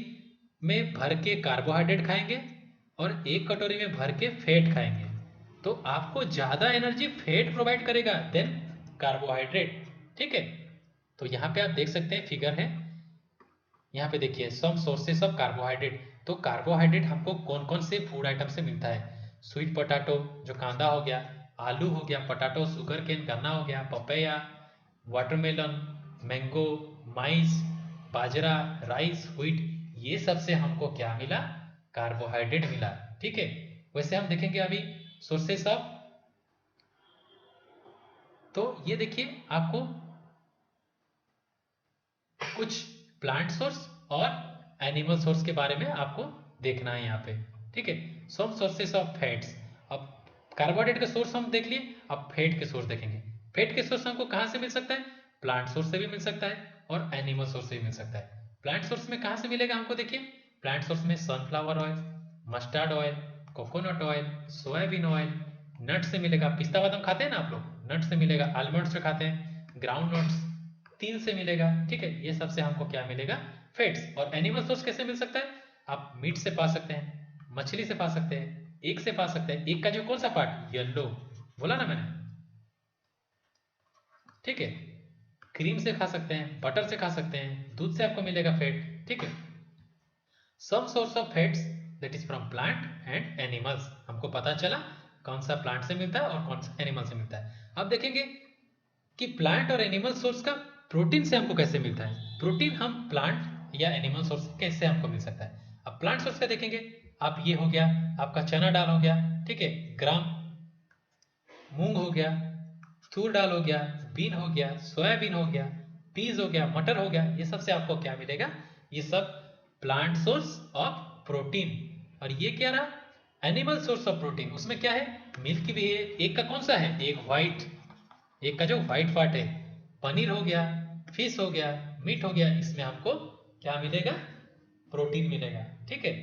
में भर के कार्बोहाइड्रेट खाएंगे और एक कटोरी में भर के फैट खाएंगे तो आपको ज्यादा एनर्जी फैट प्रोवाइड करेगा देन कार्बोहाइड्रेट। ठीक है, तो यहाँ पे आप देख सकते हैं फिगर है, यहाँ पे देखिए सम सोर्सेस ऑफ कार्बोहाइड्रेट। तो कार्बोहाइड्रेट हमको कौन कौन से फूड आइटम से मिलता है? स्वीट पोटैटो जो कांदा हो गया, आलू हो गया, पोटैटो, शुगर केन गन्ना हो गया, पपैया, वाटरमेलन, मैंगो, माइस, बाजरा, राइस, व्हीट, ये सब से हमको क्या मिला? कार्बोहाइड्रेट मिला। ठीक है, वैसे हम देखेंगे अभी सोर्सेस ऑफ। तो ये देखिए आपको कुछ प्लांट सोर्स और एनिमल सोर्स के बारे में आपको देखना है यहाँ पे। ठीक है, सम सोर्सेस ऑफ फैट्स। अब कार्बोहाइड्रेट के सोर्स हम देख लिए, अब फैट के सोर्स देखेंगे। फैट के सोर्स हमको कहाँ से मिल सकता है? प्लांट सोर्स से भी मिल सकता है और एनिमल सोर्स से भी मिल सकता है। प्लांट सोर्स में कहाँ से मिलेगा हमको? देखिए प्लांट सोर्स में sunflower oil, mustard oil, coconut oil, soybean oil, nut से मिलेगा, पिस्ता बादाम खाते हैं ना आप लोग, नट से मिलेगा, आलमंड से खाते हैं, ग्राउंड नट्स, तिल से मिलेगा। ठीक है, ये सबसे हमको क्या मिलेगा? फैट्स। और एनिमल सोर्स कैसे मिल सकता है? आप मीट से पा सकते हैं, मछली से पा सकते हैं, एग से पा सकते हैं। एग का जो कौन सा पार्ट? येलो, बोला ना मैंने। ठीक है, क्रीम से खा सकते हैं, बटर से खा सकते हैं, दूध से आपको मिलेगा फैट, ठीक है। Some source of fats that is from plant and animals, हमको पता चला कौन सा प्लांट से मिलता है और कौन सा एनिमल से मिलता है। अब देखेंगे कि प्लांट और एनिमल सोर्स का प्रोटीन से हमको कैसे मिलता है। प्रोटीन हम प्लांट या एनिमल सोर्स से कैसे हमको मिल सकता है। अब प्लांट सोर्स का देखेंगे, आप ये हो गया आपका चना दाल हो गया, ठीक है, ग्राम मूंग हो गया, तूर दाल हो गया, बीन हो गया, सोयाबीन हो गया, पीज हो गया, मटर हो गया, ये सबसे आपको क्या मिलेगा, ये सब प्लांट सोर्स ऑफ प्रोटीन। और ये क्या रहा एनिमल सोर्स ऑफ प्रोटीन, उसमें क्या है मिल्क भी है, एक का कौन सा है, एक व्हाइट, एक का जो व्हाइट पार्ट है, पनीर हो गया, फिश हो गया, मीट हो गया, इसमें हमको क्या मिलेगा, प्रोटीन मिलेगा, ठीक है।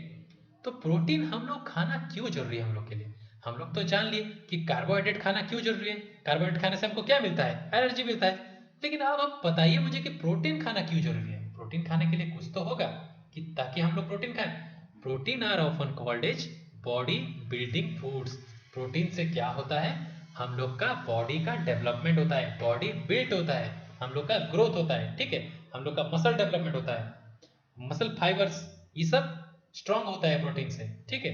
तो प्रोटीन हम लोग खाना क्यों जरूरी है हम लोग के लिए, हम लोग तो जान लिए कि कार्बोहाइड्रेट खाना क्यों जरूरी है, कार्बोहाइड्रेट खाने से हमको क्या मिलता है, एनर्जी मिलता है। लेकिन अब आप बताइए मुझे कि प्रोटीन खाना क्यों जरूरी है। प्रोटीन खाने के लिए कुछ तो होगा कि ताकि हम लोग प्रोटीन खाएं। Protein are often called as body building foods. Protein से क्या होता है, हम लोग का बॉडी का डेवलपमेंट होता है, बॉडी बिल्ट होता है, हम लोग का ग्रोथ होता है, ठीक है, हम लोग का मसल डेवलपमेंट होता है, मसल फाइबर्स ये सब स्ट्रांग होता है प्रोटीन से, ठीक है।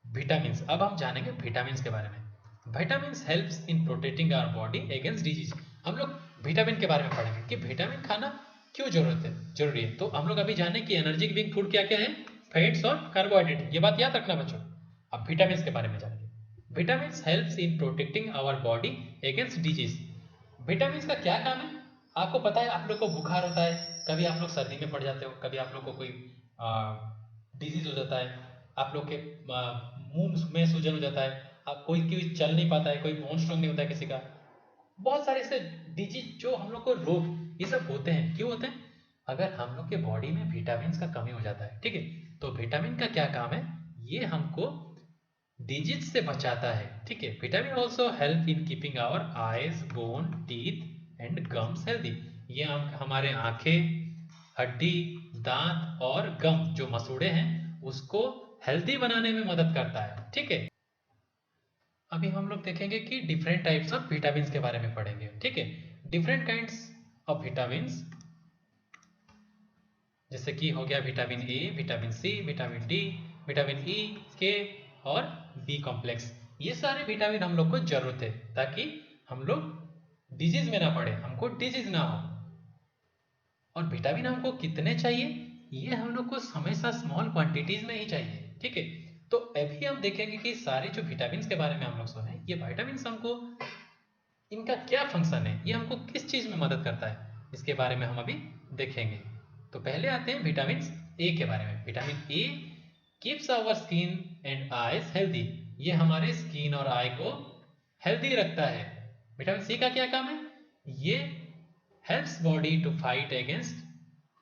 विटामिन्स, अब हम जानेंगे विटामिन्स के बारे में। Vitamins helps in protecting our body against disease. हम लोग विटामिन के बारे में पढ़ेंगे कि विटामिन खाना क्यों जरूरी है। तो हम लोग अभी जाने कि एनर्जी गिविंग फूड क्या क्या है, फैट्स और कार्बोहाइड्रेट, ये बात याद रखना बच्चों। अब विटामिन्स के बारे में जानेंगे। Vitamins helps in protecting our body against disease. Vitamins का क्या काम है, आपको पता है, आप लोग को बुखार होता है, कभी आप लोग सर्दी में पड़ जाते हो, कभी आप लोग को कोई डिजीज हो जाता है, आप लोग के मुंह में सूजन हो जाता है, आप कोई चल नहीं पाता है, कोई बोन स्ट्रॉन्ग नहीं होता है किसी का, बहुत सारे ऐसे डिजीज जो हम लोग को रोग ये सब होते हैं, क्यों होते हैं, अगर हम लोग के बॉडी में विटामिन का कमी हो जाता है, ठीक है। तो विटामिन का क्या काम है, ये हमको डिजीज से बचाता है, ठीक है। Vitamin also help in keeping our eyes, bone, teeth and gums healthy. ये हमारे आंखें, हड्डी, दांत और गम जो मसूड़े हैं उसको हेल्दी बनाने में मदद करता है, ठीक है। अभी हम लोग देखेंगे कि डिफरेंट टाइप्स ऑफ विटामिन के बारे में पढ़ेंगे, ठीक है। डिफरेंट काइंड्स ऑफ विटामिन, जैसे कि हो गया vitamin A, vitamin C, vitamin D, vitamin E, K और बी कॉम्प्लेक्स। ये सारे विटामिन हम लोग को जरूरत है ताकि हम लोग डिजीज में ना पड़े, हमको डिजीज ना हो। और विटामिन हमको कितने चाहिए, ये हम लोग को हमेशा स्मॉल क्वांटिटीज में ही चाहिए, ठीक है। तो अभी हम देखेंगे कि सारे जो विटामिन के बारे में हम लोग सुने, ये विटामिन हमको इनका क्या फंक्शन है, ये हमको किस चीज में मदद करता है, इसके बारे में हम अभी देखेंगे। तो पहले आते हैं विटामिन ए के बारे में। Vitamin A keeps our skin and eyes healthy. ये हमारे स्किन और आई को हेल्दी रखता है। विटामिन सी का क्या काम है, ये helps body to fight against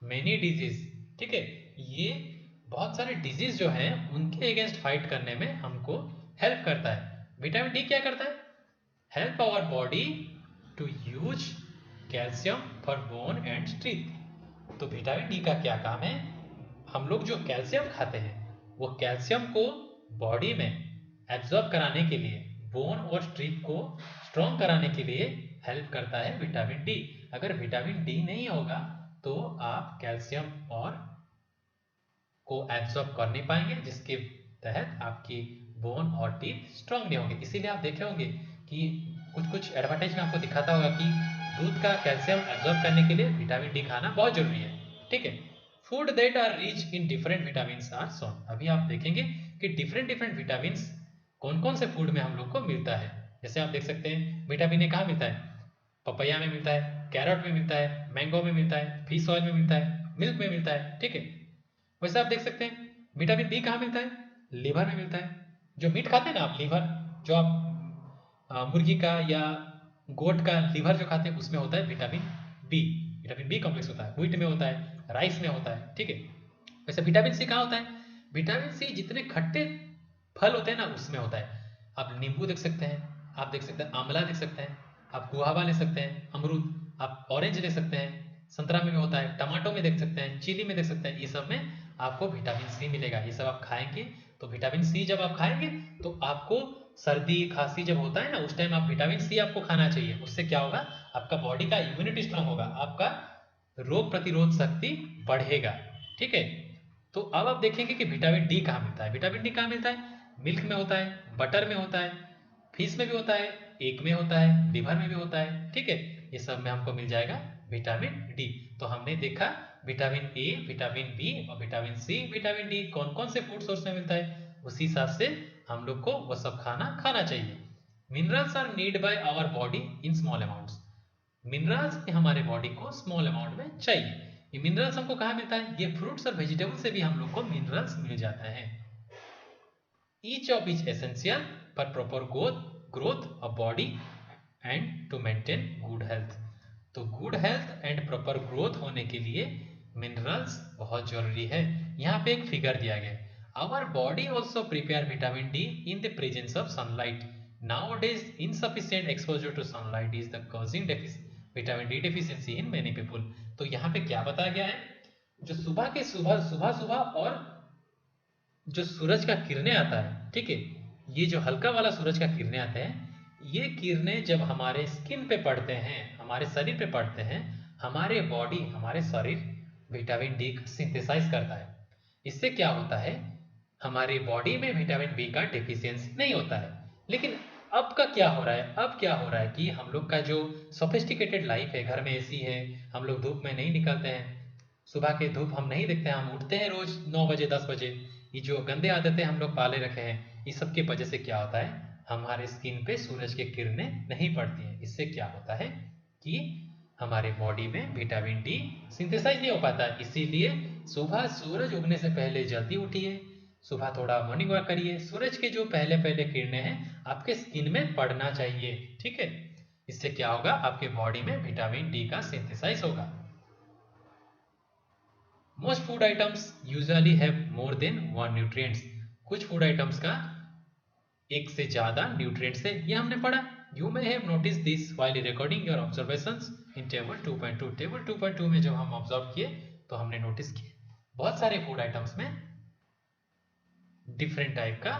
many disease, ठीक है। ये बहुत सारे डिजीज जो हैं उनके अगेंस्ट फाइट करने में हमको हेल्प करता है। विटामिन डी क्या करता है, help our body to use calcium for bone and strength. तो विटामिन डी का क्या काम है, हम लोग जो कैल्शियम खाते हैं वो कैल्शियम को बॉडी में एब्जॉर्ब कराने के लिए, बोन और स्ट्रेंथ को स्ट्रॉन्ग कराने के लिए हेल्प करता है विटामिन डी। अगर विटामिन डी नहीं होगा तो आप कैल्शियम और को एब्जॉर्ब कर नहीं पाएंगे, जिसके तहत आपकी बोन और टीथ स्ट्रॉन्ग नहीं होंगे। इसीलिए आप देखे होंगे कि कुछ एडवर्टाइज में आपको दिखाता होगा कि दूध का कैल्शियम एब्जॉर्ब करने के लिए विटामिन डी खाना बहुत जरूरी है, ठीक है। Food that are rich in different vitamin are सोन। अभी आप देखेंगे कि डिफरेंट विटामिन कौन कौन से फूड में हम लोग को मिलता है। जैसे आप देख सकते हैं विटामिन ए कहाँ मिलता है, पपैया में मिलता है, कैरेट में मिलता है, मैंगो में मिलता है, फिश ऑयल में मिलता है, मिल्क में मिलता है, ठीक है। वैसे आप देख सकते हैं विटामिन बी कहाँ मिलता है, लीवर में मिलता है। जो मीट खाते हैं ना आप, लीवर जो आप मुर्गी का या गोट का लीवर जो खाते हैं उसमें होता है vitamin B. Vitamin B complex होता है, व्हीट में होता है, राइस में होता है, ठीक है। वैसे विटामिन सी कहाँ होता है, विटामिन सी जितने खट्टे फल होते हैं ना उसमें होता है। आप नींबू देख सकते हैं, आप देख सकते हैं आंवला देख सकते हैं, आप गुआवा ले सकते हैं, अमरूद, आप ऑरेंज ले सकते हैं, संतरा में भी होता है, टमाटो में देख सकते हैं, चिली में देख सकते हैं, ये सब में आपको विटामिन सी मिलेगा। ये सब आप खाएंगे तो विटामिन सी जब आप खाएंगे तो आपको सर्दी खांसी जब होता है ना, उस टाइम आप विटामिन सी आपको खाना चाहिए। उससे क्या होगा, आपका बॉडी का इम्यूनिटी स्ट्रांग होगा, आपका रोग प्रतिरोध शक्ति बढ़ेगा। ठीक है, तो अब आप देखेंगे कि विटामिन डी कहाँ मिलता है। विटामिन डी कहाँ मिलता है, मिल्क में होता है, बटर में होता है, फिश में भी होता है, एग में होता है, लिवर में भी होता है। ठीक है, ये सब में हमको मिल जाएगा विटामिन डी। तो हमने देखा विटामिन ए, विटामिन बी और विटामिन सी, विटामिन डी कौन कौन से फूड सोर्स में मिलता है, उसी हिसाब से हम लोग को वो सब खाना चाहिए। Minerals are need by our body in small amounts. Minerals हमारे बॉडी को स्मॉल अमाउंट में चाहिए। ये मिनरल्स हमको कहाँ मिलता है, ये फ्रूट्स और वेजिटेबल से भी हम लोग को मिनरल्स मिल जाता है। Each of is essential for proper growth of body and to maintain good health. तो good health and proper growth होने के लिए मिनरल्स बहुत जरूरी है। यहाँ पे एक फिगर दिया गया है, our body also prepare vitamin D in the presence of sunlight. Nowadays, insufficient exposure to sunlight is the causing vitamin D deficiency in many people। तो यहाँ पे क्या बताया गया है, जो सुबह और जो सूरज का किरणें आता है, ठीक है, ये जो हल्का वाला सूरज का किरणें आते हैं, ये किरणें जब हमारे स्किन पे पड़ते हैं, हमारे शरीर पे पड़ते हैं, हमारे शरीर विटामिन डी सिंथेसाइज करता है। इससे क्या होता है, हमारी बॉडी में विटामिन बी का डेफिशिएंसी नहीं होता है। लेकिन अब क्या हो रहा है कि हम लोग का जो सोफिस्टिकेटेड लाइफ है, घर में एसी है, हम लोग धूप में नहीं निकलते हैं, सुबह के धूप हम नहीं देखते हैं, हम उठते हैं रोज 9 बजे 10 बजे, ये जो गंदे आदतें हम लोग पाले रखे हैं, इस सब की वजह से क्या होता है, हमारे स्किन पे सूरज की किरणें नहीं पड़ती हैं। इससे क्या होता है कि हमारे बॉडी में विटामिन डी सिंथेसाइज नहीं हो पाता। इसीलिए सुबह सूरज उगने से पहले जल्दी उठिए, सुबह थोड़ा मॉर्निंग वॉक करिए, सूरज के जो पहले किरणें हैं आपके स्किन में पड़ना चाहिए। ठीक है, इससे क्या होगा, आपके बॉडी में विटामिन डी का सिंथेसाइज होगा। Most food items usually have more than one nutrients. कुछ फूड आइटम्स का एक से ज्यादा न्यूट्रिएंट्स है, ये हमने पढ़ा। You may have notice this while recording your observations in table 2.2। Table 2.2 में जब हम ऑब्जर्व किए तो हमने नोटिस किए बहुत सारे फूड आइटम्स में डिफरेंट टाइप का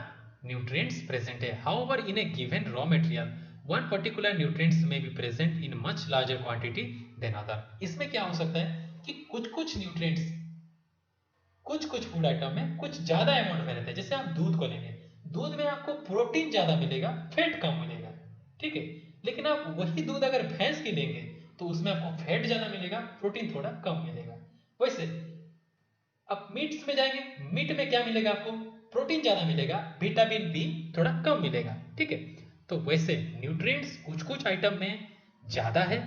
न्यूट्रिएंट्स प्रेजेंट है। However in a given raw material one particular nutrients में be present in much larger quantity than other. इसमें क्या हो सकता है कि कुछ न्यूट्रिएंट्स कुछ फूड आइटम में कुछ ज्यादा अमाउंट में रहते हैं। जैसे आप दूध को लेंगे, दूध में आपको प्रोटीन ज्यादा मिलेगा, फैट कम मिलेगा। ठीक है, लेकिन आप वही दूध अगर भैंस की लेंगे तो उसमें आपको फैट ज्यादा मिलेगा, प्रोटीन थोड़ा कम मिलेगा। वैसे अब मीट्स में जाएंगे, मीट में क्या मिलेगा, आपको प्रोटीन ज्यादा मिलेगा, विटामिन बी थोड़ा कम मिलेगा। ठीक है, तो वैसे न्यूट्रिएंट्स कुछ आइटम में ज्यादा है,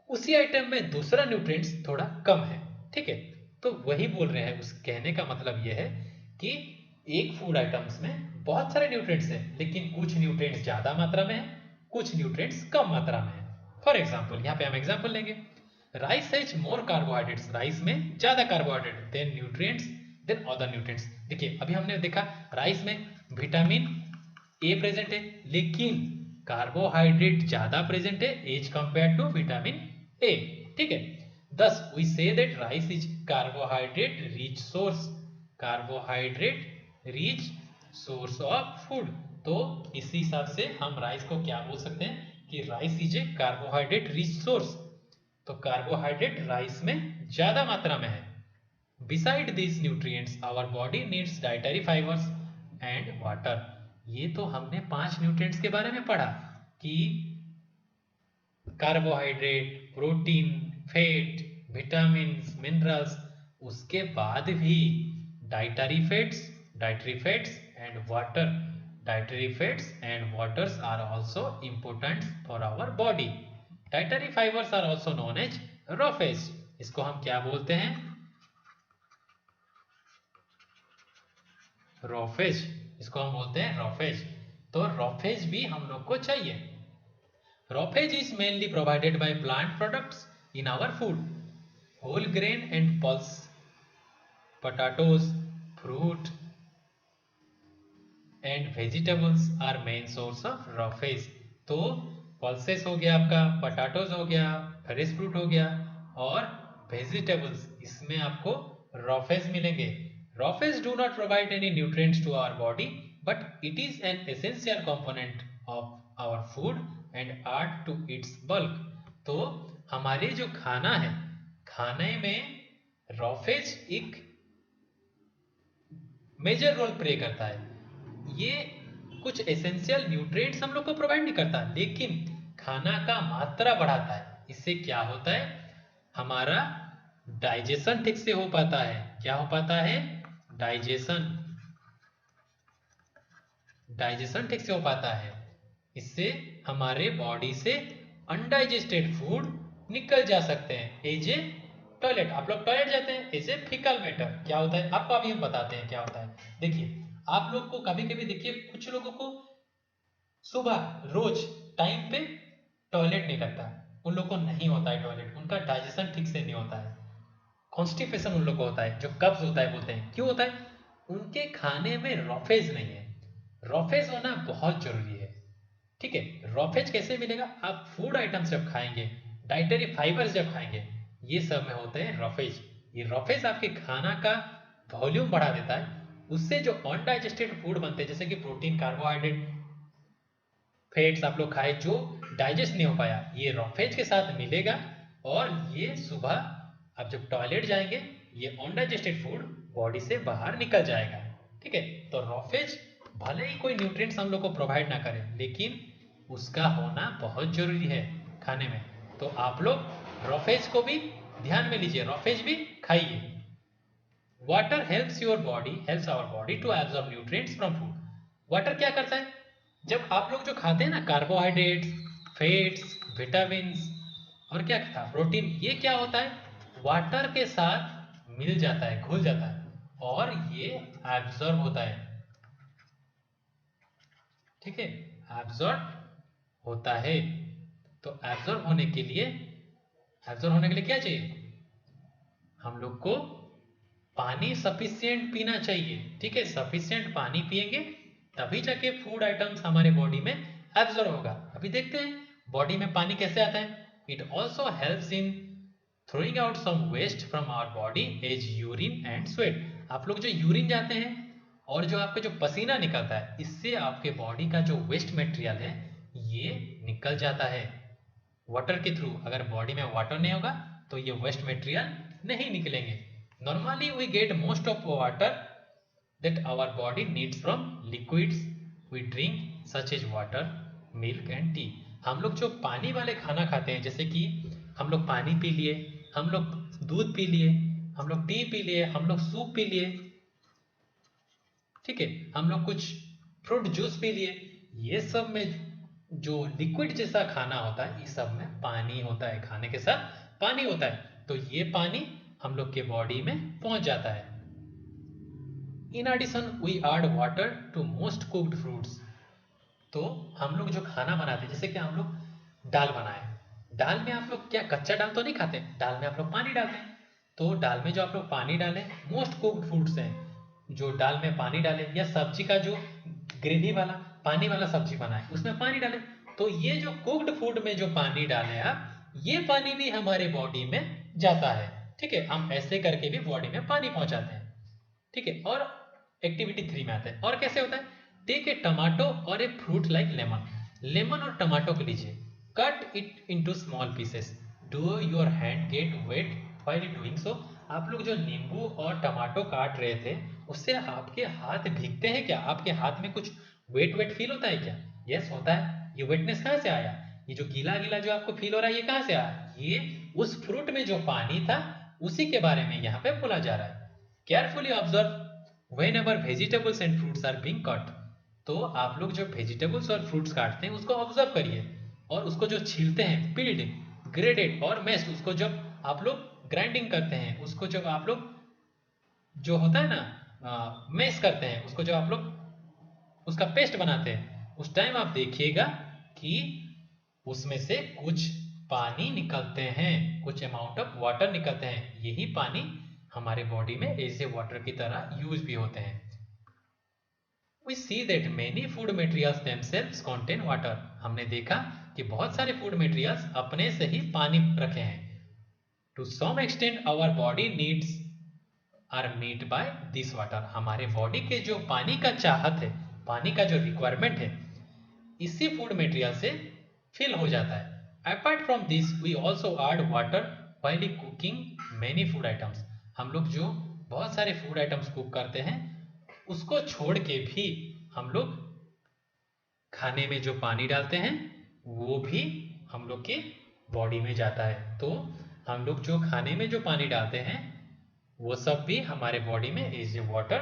उसी आइटम में दूसरा न्यूट्रिएंट्स थोड़ा कम है। ठीक है, तो वही बोल रहे हैं, उस कहने का मतलब यह है कि एक फूड आइटम्स में बहुत सारे न्यूट्रिएंट्स हैं, लेकिन कुछ न्यूट्रिएंट्स ज्यादा मात्रा में है, कुछ न्यूट्रिएंट्स कम मात्रा में है। फॉर एग्जाम्पल, यहाँ पे हम एग्जाम्पल लेंगे, rice has more carbohydrates. Rice में ज्यादा carbohydrate than nutrients than other nutrients. देखिए अभी हमने देखा राइस में विटामिन ए प्रेजेंट है, लेकिन कार्बोहाइड्रेट ज्यादा प्रेजेंट है as compare to vitamin A. ठीक है, thus we say that rice is carbohydrate rich source, carbohydrate rich source of food। तो इसी हिसाब से हम राइस को क्या बोल सकते हैं कि rice is a carbohydrate rich source. तो कार्बोहाइड्रेट राइस में ज्यादा मात्रा में है। Beside this nutrients our body needs dietary fibres and water. ये तो हमने 5 न्यूट्रिएंट्स के बारे में पढ़ा कि carbohydrate, protein, fat, vitamins, minerals, उसके बाद भी dietary fats and water. Dietary fats and waters are also important for our body. Dietary fibres are also known as roughage. इसको हम क्या बोलते हैं, रॉ फेज। इसको हम बोलते हैं रॉ फेज। तो रॉ फेज भी हम लोग को चाहिए। Raw phase is mainly provided by plant products in our food, whole grain and pulse, potatoes, fruit and vegetables are main source of raw phase। तो pulses हो गया, आपका potatoes हो गया, फ्रेश फ्रूट हो गया और वेजिटेबल्स, इसमें आपको raw phase मिलेंगे। raw phase do not provide any nutrients to our body but it is an essential component of our food and add to its bulk. तो हमारे जो खाना है, खाने में रॉफेज एक मेजर रोल प्ले करता है। ये कुछ एसेंशियल न्यूट्रिएंट्स हम लोग को प्रोवाइड नहीं करता, लेकिन खाना का मात्रा बढ़ाता है। इससे क्या होता है, हमारा डाइजेशन ठीक से हो पाता है। क्या हो पाता है, डाइजेशन ठीक से हो पाता है। इससे हमारे बॉडी से अनडाइजेस्टेड फूड निकल जा सकते हैं एज ए टॉयलेट। आप लोग टॉयलेट जाते हैं एज ए फीकल मैटर। क्या होता है आपको अभी हम बताते हैं क्या होता है। देखिए आप लोग को कभी कभी देखिए कुछ लोगों को सुबह रोज टाइम पे टॉयलेट नहीं लगता, उन लोगों को नहीं होता है टॉयलेट, उनका डाइजेशन ठीक से नहीं होता है, कॉन्स्टिपेशन उन लोग को होता है, जो कब्ज होता है बोलते हैं। क्यों होता है, उनके खाने में रॉफेज नहीं है। रॉफेज होना बहुत जरूरी है। ठीक है, रॉफेज कैसे मिलेगा, आप फूड आइटम्स जब खाएंगे, डाइटरी फाइबर्स जब खाएंगे, ये सब में होते हैं रॉफेज। ये रॉफेज आपके खाना का वॉल्यूम बढ़ा देता है। उससे जो अनडाइजेस्टेड फूड बनते हैं जैसे कि प्रोटीन, कार्बोहाइड्रेट, फैट्स आप लोग खाए जो डाइजेस्ट नहीं हो पाया, ये रॉफेज के साथ मिलेगा और ये सुबह आप जब टॉयलेट जाएंगे ये अनडाइजेस्टेड फूड बॉडी से बाहर निकल जाएगा। ठीक है, तो रॉफेज भले ही कोई न्यूट्रिएंट्स हम लोग को प्रोवाइड ना करे, लेकिन उसका होना बहुत जरूरी है खाने में। तो आप लोग रॉफेज को भी ध्यान में लीजिए, रॉफेज भी खाइए। Water helps our body to absorb nutrients from food. Water क्या करता है, जब आप लोग जो खाते हैं ना कार्बोहाइड्रेट्स, फैट्स, विटामिन और क्या था प्रोटीन, ये क्या होता है वाटर के साथ मिल जाता है, घुल जाता है और ये एब्जॉर्ब होता है। ठीक है, एब्जॉर्ब होता है। तो एब्जॉर्ब होने के लिए क्या चाहिए, हम लोग को पानी सफिशिएंट पीना चाहिए। ठीक है, सफिशिएंट पानी पिएंगे तभी जाके फूड आइटम्स हमारे बॉडी में एब्जॉर्ब होगा। अभी देखते हैं बॉडी में पानी कैसे आता है। It also helps in throwing out some waste from our body as urine and sweat. आप लोग जो यूरिन जाते हैं और जो आपका जो पसीना निकलता है, इससे आपके बॉडी का जो वेस्ट मटेरियल है ये निकल जाता है वाटर के थ्रू। अगर बॉडी में वाटर नहीं होगा तो ये वेस्ट मटेरियल नहीं निकलेंगे। Normally we get most of water that our body needs from liquids we drink such as water, milk and tea। हम लोग जो पानी वाले खाना खाते हैं जैसे कि हम लोग पानी पी लिए, हम लोग दूध पी लिए, हम लोग टी पी लिए, हम लोग सूप पी लिए, ठीक है, हम लोग कुछ फ्रूट जूस पी लिए, ये सब में जो लिक्विड जैसा खाना होता है इस सब में पानी होता है, खाने के साथ पानी होता है। तो ये पानी हम लोग के बॉडी में पहुंच जाता है। In addition we add water to most cooked fruits. तो हम लोग जो खाना बनाते हैं जैसे कि हम लोग दाल बनाए, दाल में आप लोग क्या कच्चा दाल तो नहीं खाते, दाल में आप लोग पानी डालते हैं। तो दाल में जो आप लोग पानी डालें, मोस्ट कुक्ड फ्रूट्स हैं जो दाल में पानी डालें, या सब्जी का जो ग्रेवी वाला पानी वाला सब्जी बनाए उसमें पानी डालें। तो ये जो कुक्ड फूड में जो पानी डालें आप, ये पानी भी हमारे बॉडी में जाता है। ठीक है, हम ऐसे करके भी बॉडी में पानी पहुंचाते हैं। ठीक है, और एक्टिविटी 3 में आता है। और कैसे होता है, टेक ए टमाटो और a fruit like lemon. Lemon और टमाटो को लीजिए, cut it into small pieces, do your hand get wet while doing so. आप लोग जो नींबू और टमाटो काट रहे थे उससे आपके हाथ भीगते हैं क्या, आपके हाथ में कुछ वेट वेट फील होता है क्या? यस होता है। ये वेटनेस कहाँ से आया, ये जो गीला गीला जो आपको फील हो रहा है ये कहाँ से आया, ये उस फ्रूट में जो पानी था उसी के बारे में यहाँ पे बोला जा रहा है। Carefully observe whenever vegetables and fruits are being cut। तो आप लोग जब वेजिटेबल्स और फ्रूट्स काटते हैं उसको ऑब्जर्व करिए, और उसको जो छीलते हैं पील्ड, ग्रेडेड और मैश्ड, उसको जब आप लोग ग्राइंडिंग करते हैं, उसको जब आप लोग जो होता है ना मैश करते हैं, उसको जब आप लोग उसका पेस्ट बनाते हैं, उस टाइम आप देखिएगा कि उसमें से कुछ पानी निकलते हैं, कुछ अमाउंट ऑफ वाटर निकलते हैं। यही पानी हमारे बॉडी में एज ए वाटर की तरह यूज भी होते हैं। We see that many food materials themselves contain water। हमने देखा कि बहुत सारे फूड मटेरियल्स अपने से ही पानी रखे हैं। To some extent our body needs are met by this water। हमारे बॉडी के जो पानी का चाहत है, पानी का जो रिक्वायरमेंट है इसी फूड मटेरियल से फिल हो जाता है। Apart from this we also add water while cooking many food items. हम लोग जो बहुत सारे फूड आइटम्स कुक करते हैं उसको छोड़ के भी हम लोग खाने में जो पानी डालते हैं वो भी हम लोग के बॉडी में जाता है। तो हम लोग जो खाने में जो पानी डालते हैं वो सब भी हमारे बॉडी में एज ए वाटर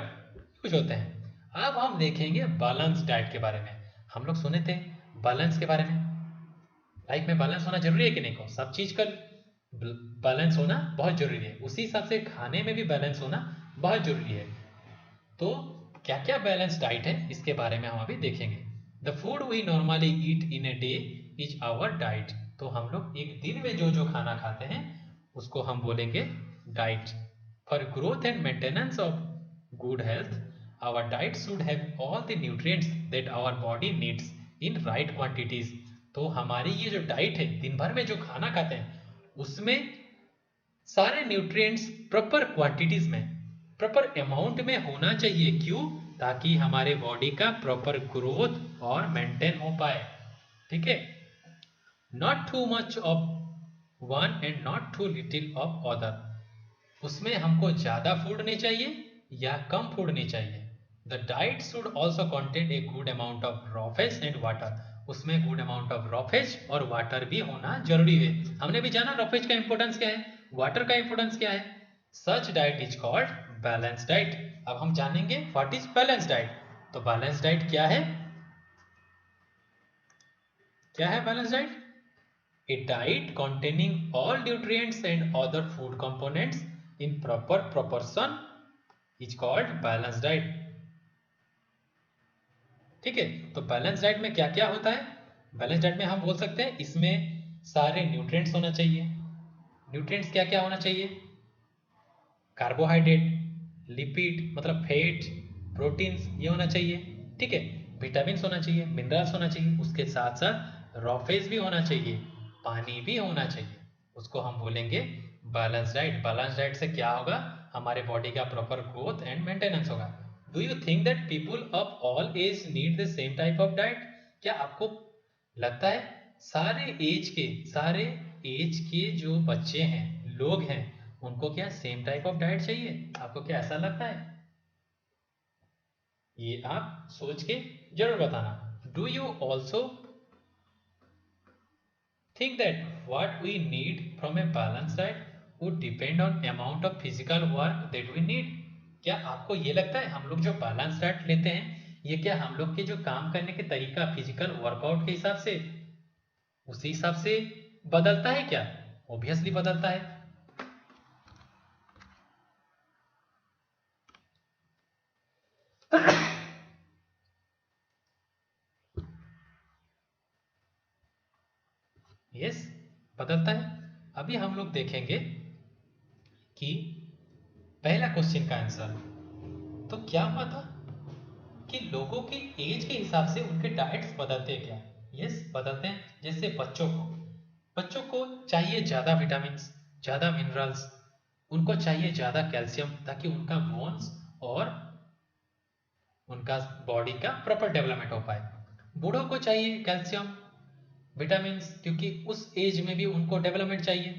यूज होते हैं। अब हम देखेंगे बैलेंस डाइट के बारे में। हम लोग सुने थे बैलेंस के बारे में, लाइफ में बैलेंस होना जरूरी है कि नहीं को, सब चीज का बैलेंस होना बहुत जरूरी है, उसी हिसाब से खाने में भी बैलेंस होना बहुत जरूरी है। तो क्या क्या बैलेंस डाइट है इसके बारे में हम अभी देखेंगे। The food we normally eat in a day is our diet. तो हम लोग एक दिन में जो जो खाना खाते हैं उसको हम बोलेंगे diet. For growth and maintenance of good health our diet should have all the nutrients that our body needs in right quantities. तो हमारी ये जो डाइट है, दिन भर में जो खाना खाते हैं उसमें सारे न्यूट्रिएंट्स प्रॉपर क्वांटिटीज में, प्रॉपर अमाउंट में होना चाहिए। क्यों? ताकि हमारे बॉडी का प्रॉपर ग्रोथ और मेंटेन हो पाए। ठीक है, not too much of one and not too little of other. उसमें हमको ज्यादा फूड नहीं चाहिए या कम फूड नहीं चाहिए। The diet should also contain a good amount of raw fish and water. उसमें good amount of raw fish और वाटर भी होना जरूरी है। हमने भी जाना रॉ फिश का इंपॉर्टेंस क्या है, वाटर का इंपॉर्टेंस क्या है। Such diet is called balance diet. अब हम जानेंगे व्हाट इज बैलेंस डाइट। तो बैलेंस डाइट क्या है? क्या है balance diet? A diet containing all nutrients and other food components in proper proportion is called balanced diet। ठीक है, तो बैलेंस डाइट में क्या क्या होता है? बैलेंस डाइट में हम बोल सकते हैं इसमें सारे न्यूट्रिएंट्स होना चाहिए। न्यूट्रिएंट्स क्या क्या होना चाहिए? कार्बोहाइड्रेट, लिपिड मतलब फैट, प्रोटीन्स ये होना चाहिए। ठीक है, विटामिन्स होना चाहिए, मिनरल्स होना चाहिए, उसके साथ साथ रॉ फेज भी होना चाहिए, पानी भी होना चाहिए। उसको हम बोलेंगे बैलेंस डाइट। बैलेंस डाइट से क्या होगा? हमारे बॉडी का प्रॉपर ग्रोथ एंड मेंटेनेंस होगा। Do you think that people of all age need the same type of diet? क्या आपको लगता है सारे एज के जो बच्चे हैं, लोग हैं, उनको क्या सेम टाइप ऑफ डाइट चाहिए? आपको क्या ऐसा लगता है? ये आप सोच के जरूर बताना। Do you also think that what we need from a balanced diet would depend on amount of physical work that we need। क्या आपको ये लगता है हम लोग जो बैलेंस डाइट लेते हैं ये क्या हम लोग के जो काम करने के तरीका फिजिकल वर्कआउट के हिसाब से उसी हिसाब से बदलता है क्या? ऑब्वियसली बदलता है। यस, बदलता है। अभी हम लोग देखेंगे कि पहला क्वेश्चन का आंसर। तो क्या हुआ था कि लोगों की एज के हिसाब से उनके डाइट्स बदलते हैं क्या? यस, बदलते हैं। जैसे बच्चों को चाहिए ज़्यादा विटामिन्स, ज़्यादा मिनरल्स, उनको चाहिए ज़्यादा कैल्शियम ताकि उनका बोन्स और उनका बॉडी का प्रॉपर डेवलपमेंट हो पाए। बूढ़ों को चाहिए कैल्शियम, विटामिन्स, क्योंकि उस एज में भी उनको डेवलपमेंट चाहिए।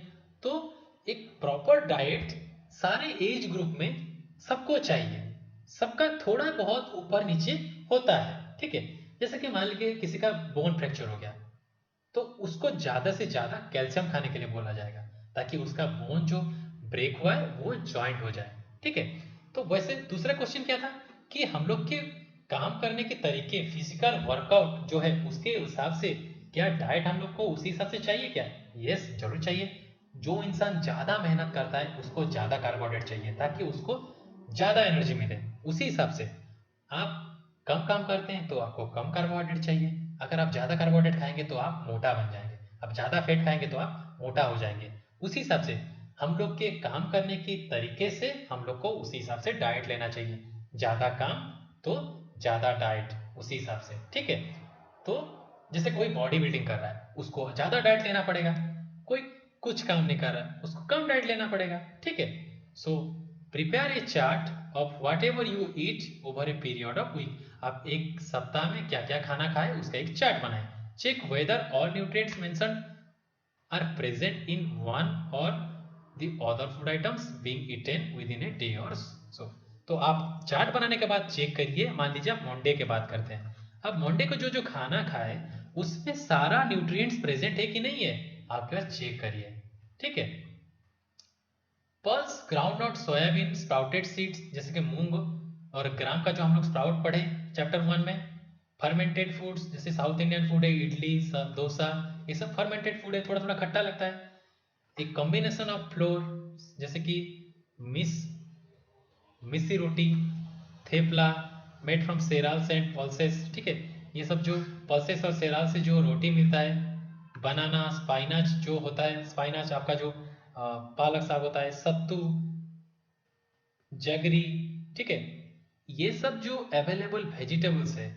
तो एक प्रॉपर डाइट सारे एज ग्रुप में सबको चाहिए। सबका थोड़ा बहुत ऊपर नीचे होता है। ठीक है, जैसे कि मान लीजिए किसी का बोन फ्रैक्चर हो गया तो उसको ज्यादा से ज्यादा कैल्शियम खाने के लिए बोला जाएगा ताकि उसका बोन जो ब्रेक हुआ है वो ज्वाइंट हो जाए। ठीक है, तो वैसे दूसरा क्वेश्चन क्या था कि हम लोग के काम करने के तरीके, फिजिकल वर्कआउट जो है उसके हिसाब से क्या डाइट हम लोग को उसी हिसाब से चाहिए क्या? यस, जरूर चाहिए। जो इंसान ज्यादा मेहनत करता है उसको ज्यादा कार्बोहाइड्रेट चाहिए ताकि उसको ज्यादा एनर्जी मिले। उसी हिसाब से आप कम काम करते हैं तो आपको कम कार्बोहाइड्रेट चाहिए। अगर आप ज्यादा कार्बोहाइड्रेट खाएंगे तो आप मोटा बन जाएंगे, आप ज्यादा फैट खाएंगे तो आप मोटा हो जाएंगे। उसी हिसाब से हम लोग के काम करने के तरीके से हम लोग को उसी हिसाब से डाइट लेना चाहिए। ज्यादा काम तो ज्यादा डाइट, उसी हिसाब से। ठीक है, तो जैसे कोई बॉडी बिल्डिंग कर रहा है उसको ज्यादा डाइट लेना पड़ेगा, कोई कुछ काम नहीं कर रहा है उसको कम डाइट लेना पड़ेगा। ठीक है, so prepare a chart of whatever you eat over a period of week. आप एक सप्ताह में क्या क्या खाना खाए उसका एक चार्ट बनाए। Check whether all nutrients mentioned are present in one और the other food items being eaten with in a day और सो। तो आप चार्ट बनाने के बाद चेक करिए। मान लीजिए आप मंडे के बात करते हैं, अब मंडे को जो जो खाना खाए उसमें सारा न्यूट्रिएंट्स प्रेजेंट है कि नहीं है आपके पास चेक करिए, ठीक है। Pulse, groundnut, soybean, sprouted seeds जैसे कि मूंग और ग्राम का जो हम लोग स्प्राउट पढ़े चैप्टर 1 में। फर्मेंटेड फूड्स जैसे साउथ इंडियन फूड है, इडली, डोसा, ये सब फर्मेंटेड फूड है, थोड़ा थोड़ा खट्टा लगता है। एक कॉम्बिनेशन ऑफ फ्लोर जैसे कि missi roti, thepla made from cereals and pulses, ठीक है। ये सब जो पल्सेस और सेराल से जो रोटी मिलता है, बनाना, स्पाइनाच जो होता है, स्पाइनाच आपका जो पालक साग होता है, सत्तू, जगरी, ठीक है। ये सब जो अवेलेबल वेजिटेबल्स है,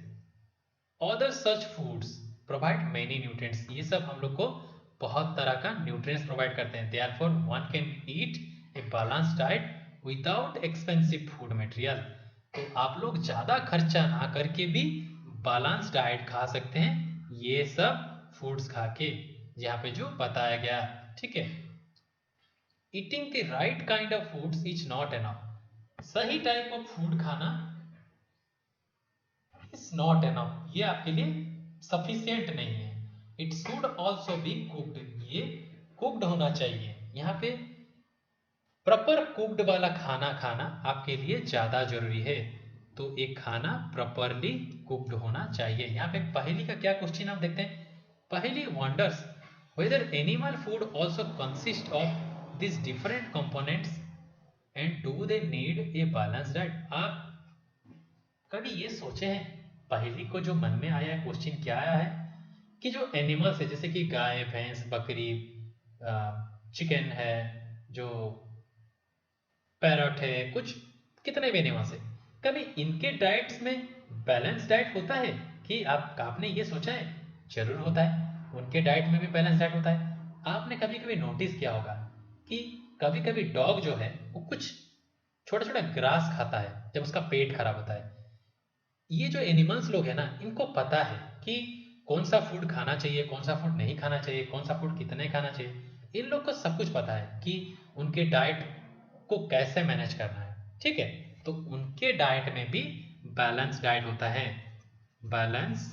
other such foods provide many nutrients. ये सब हम लोग को बहुत तरह का न्यूट्रिएंट्स प्रोवाइड करते हैं। Therefore one can eat a balanced diet without expensive food material. तो आप लोग ज्यादा खर्चा ना करके भी बैलेंस डाइट खा सकते हैं ये सब फूड्स खा के, यहाँ पे जो बताया गया, ठीक है। Eating the right kind of foods is not enough. सही टाइप ऑफ फूड खाना इज नॉट एनफ, ये आपके लिए सफिशियंट नहीं है। It should also be cooked, ये कुक्ड होना चाहिए। यहाँ पे प्रॉपर कुक्ड वाला खाना खाना आपके लिए ज्यादा जरूरी है। तो एक खाना प्रॉपरली कुक्ड होना चाहिए। यहाँ पे पहेली का क्या क्वेश्चन आप देखते हैं। Paheli wonders whether animal food also consist of this different components and do they need a balance diet. आप कभी ये सोचे हैं, पहेली को जो मन में आया है, क्वेश्चन क्या आया है कि जो एनिमल्स है जैसे कि गाय, भैंस, बकरी, चिकन है, जो पैरट है, कुछ कितने भी एनिमल्स है, कभी इनके डाइट्स में बैलेंस डाइट होता है कि आपने ये सोचा है? जरूर होता है, उनके डाइट में भी बैलेंस डाइट होता है। आपने कभी कभी नोटिस किया होगा कि कभी कभी डॉग जो है वो कुछ छोटा छोटा ग्रास खाता है जब उसका पेट खराब होता है। ये जो एनिमल्स लोग हैं ना, इनको पता है कि कौन सा फूड खाना चाहिए, कौन सा फूड नहीं खाना चाहिए, कौन सा फूड कितने खाना चाहिए। इन लोग को सब कुछ पता है कि उनके डाइट को कैसे मैनेज करना है, ठीक है। तो उनके डाइट में भी बैलेंस डाइट होता है। बैलेंस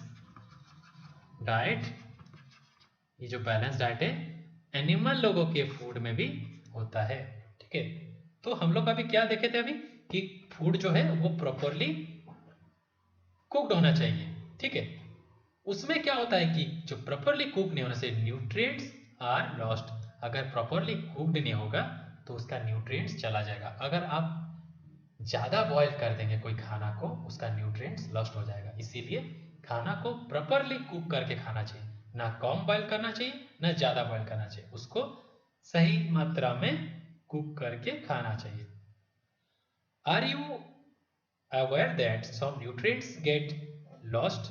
डाइट, ये जो बैलेंस डाइट है एनिमल लोगों के फूड में भी होता है, ठीक है। तो हम लोग अभी क्या देखे थे अभी कि फूड जो है वो प्रॉपरली कुक्ड होना चाहिए, ठीक है। उसमें क्या होता है कि जो प्रॉपरली कुक नहीं होने से न्यूट्रिएंट्स आर लॉस्ट। अगर प्रॉपरली कुक्ड नहीं होगा तो उसका न्यूट्रिएंट्स चला जाएगा। अगर आप ज्यादा बॉयल कर देंगे कोई खाना को, उसका न्यूट्रिएंट्स लॉस्ट हो जाएगा। इसीलिए खाना को प्रॉपरली कुक करके खाना चाहिए, ना कम बॉयल करना चाहिए ना ज्यादा बॉयल करना चाहिए, उसको सही मात्रा में कुक करके खाना चाहिए। Are you aware that some nutrients get lost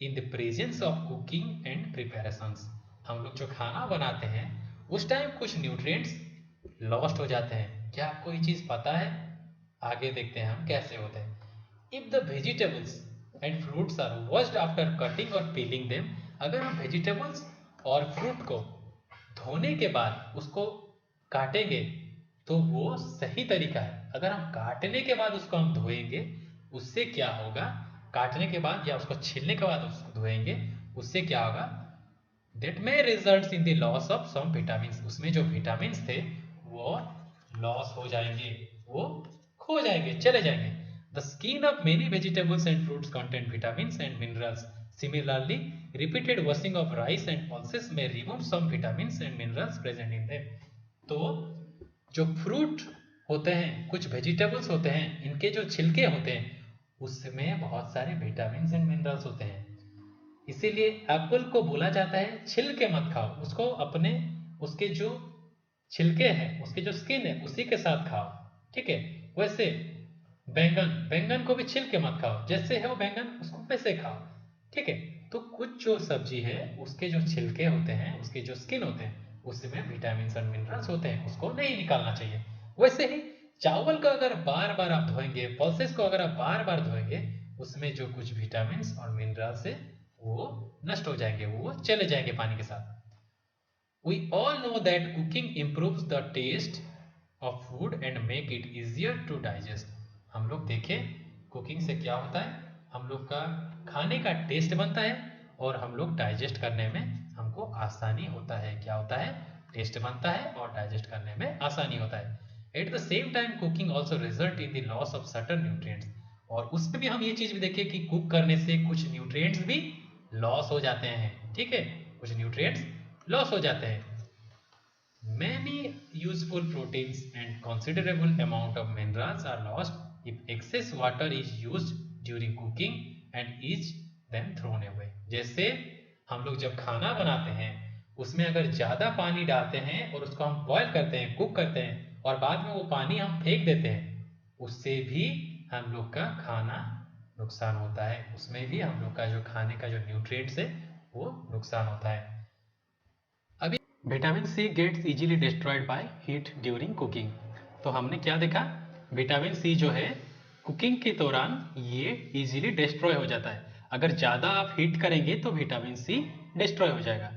in the presence of cooking and preparations। हम लोग जो खाना बनाते हैं उस टाइम कुछ न्यूट्रिएंट्स लॉस्ट हो जाते हैं। क्या आपको ये चीज पता है? आगे देखते हैं हम कैसे होते हैं। If the vegetables and fruits are washed after cutting और पीलिंग देम, अगर हम वेजिटेबल्स और फ्रूट को धोने के बाद उसको काटेंगे तो वो सही तरीका है। अगर हम काटने के बाद उसको हम धोएंगे, उससे क्या होगा, काटने के बाद या उसको छीलने के बाद उसको धोएंगे, उससे क्या होगा, that may result in the loss of some vitamins. उसमें जो विटामिन्स थे वो लॉस हो जाएंगे, वो खो जाएंगे, चले जाएंगे। The skin of many vegetables and fruits contain vitamins and minerals. Similarly repeated washing of rice and pulses में remove some vitamins and minerals present in them. तो जो फ्रूट होते हैं, कुछ वेजिटेबल्स होते हैं, इनके जो छिलके होते हैं उसमें बहुत सारे विटामिन्स एंड मिनरल्स होते हैं। इसीलिए एप्पल को बोला जाता है छिलके मत खाओ, उसको अपने उसके जो छिलके हैं, उसके जो स्किन है उसी के साथ खाओ, ठीक है। वैसे बैंगन को भी छिलके मत खाओ, जैसे है वो बैंगन उसको वैसे खाओ, ठीक है। तो कुछ जो सब्जी है उसके जो छिलके होते हैं, उसके जो स्किन होते हैं, उसमें विटामिन और मिनरल्स होते हैं, उसको नहीं निकालना चाहिए। वैसे ही चावल को अगर बार बार आप धोएंगे, पल्सेस को अगर आप बार बार धोएंगे, उसमें जो कुछ विटामिन और मिनरल्स है वो नष्ट हो जाएंगे, वो चले जाएंगे पानी के साथ। We all know that cooking improves the taste of food and make it easier to digest. हम लोग देखें कुकिंग से क्या होता है, हम लोग का खाने का टेस्ट बनता है और हम लोग डाइजेस्ट करने में हमको आसानी होता है। क्या होता है? टेस्ट बनता है और डाइजेस्ट करने में आसानी होता है। At the same time cooking also result in the loss of certain nutrients, और उसमें भी हम ये चीज भी देखें कि कुक करने से कुछ न्यूट्रिएंट्स भी लॉस हो जाते हैं। ठीक है, कुछ न्यूट्रिएंट्स लॉस हो जाते हैं। Many useful proteins and considerable amount of minerals are lost if excess water is used during cooking and is then thrown away. जैसे हम लोग जब खाना बनाते हैं उसमें अगर ज़्यादा पानी डालते हैं और उसको हम बॉयल करते हैं, कुक करते हैं और बाद में वो पानी हम फेंक देते हैं, उससे भी हम लोग का खाना नुकसान होता है। उसमें भी हम लोग का जो खाने का जो न्यूट्रिएंट्स है वो नुकसान होता है। अभी vitamin C gets easily destroyed by heat during cooking. तो हमने क्या देखा, विटामिन सी जो है कुकिंग के दौरान ये इजीली डिस्ट्रॉय हो जाता है। अगर ज़्यादा आप हीट करेंगे तो विटामिन सी डिस्ट्रॉय हो जाएगा।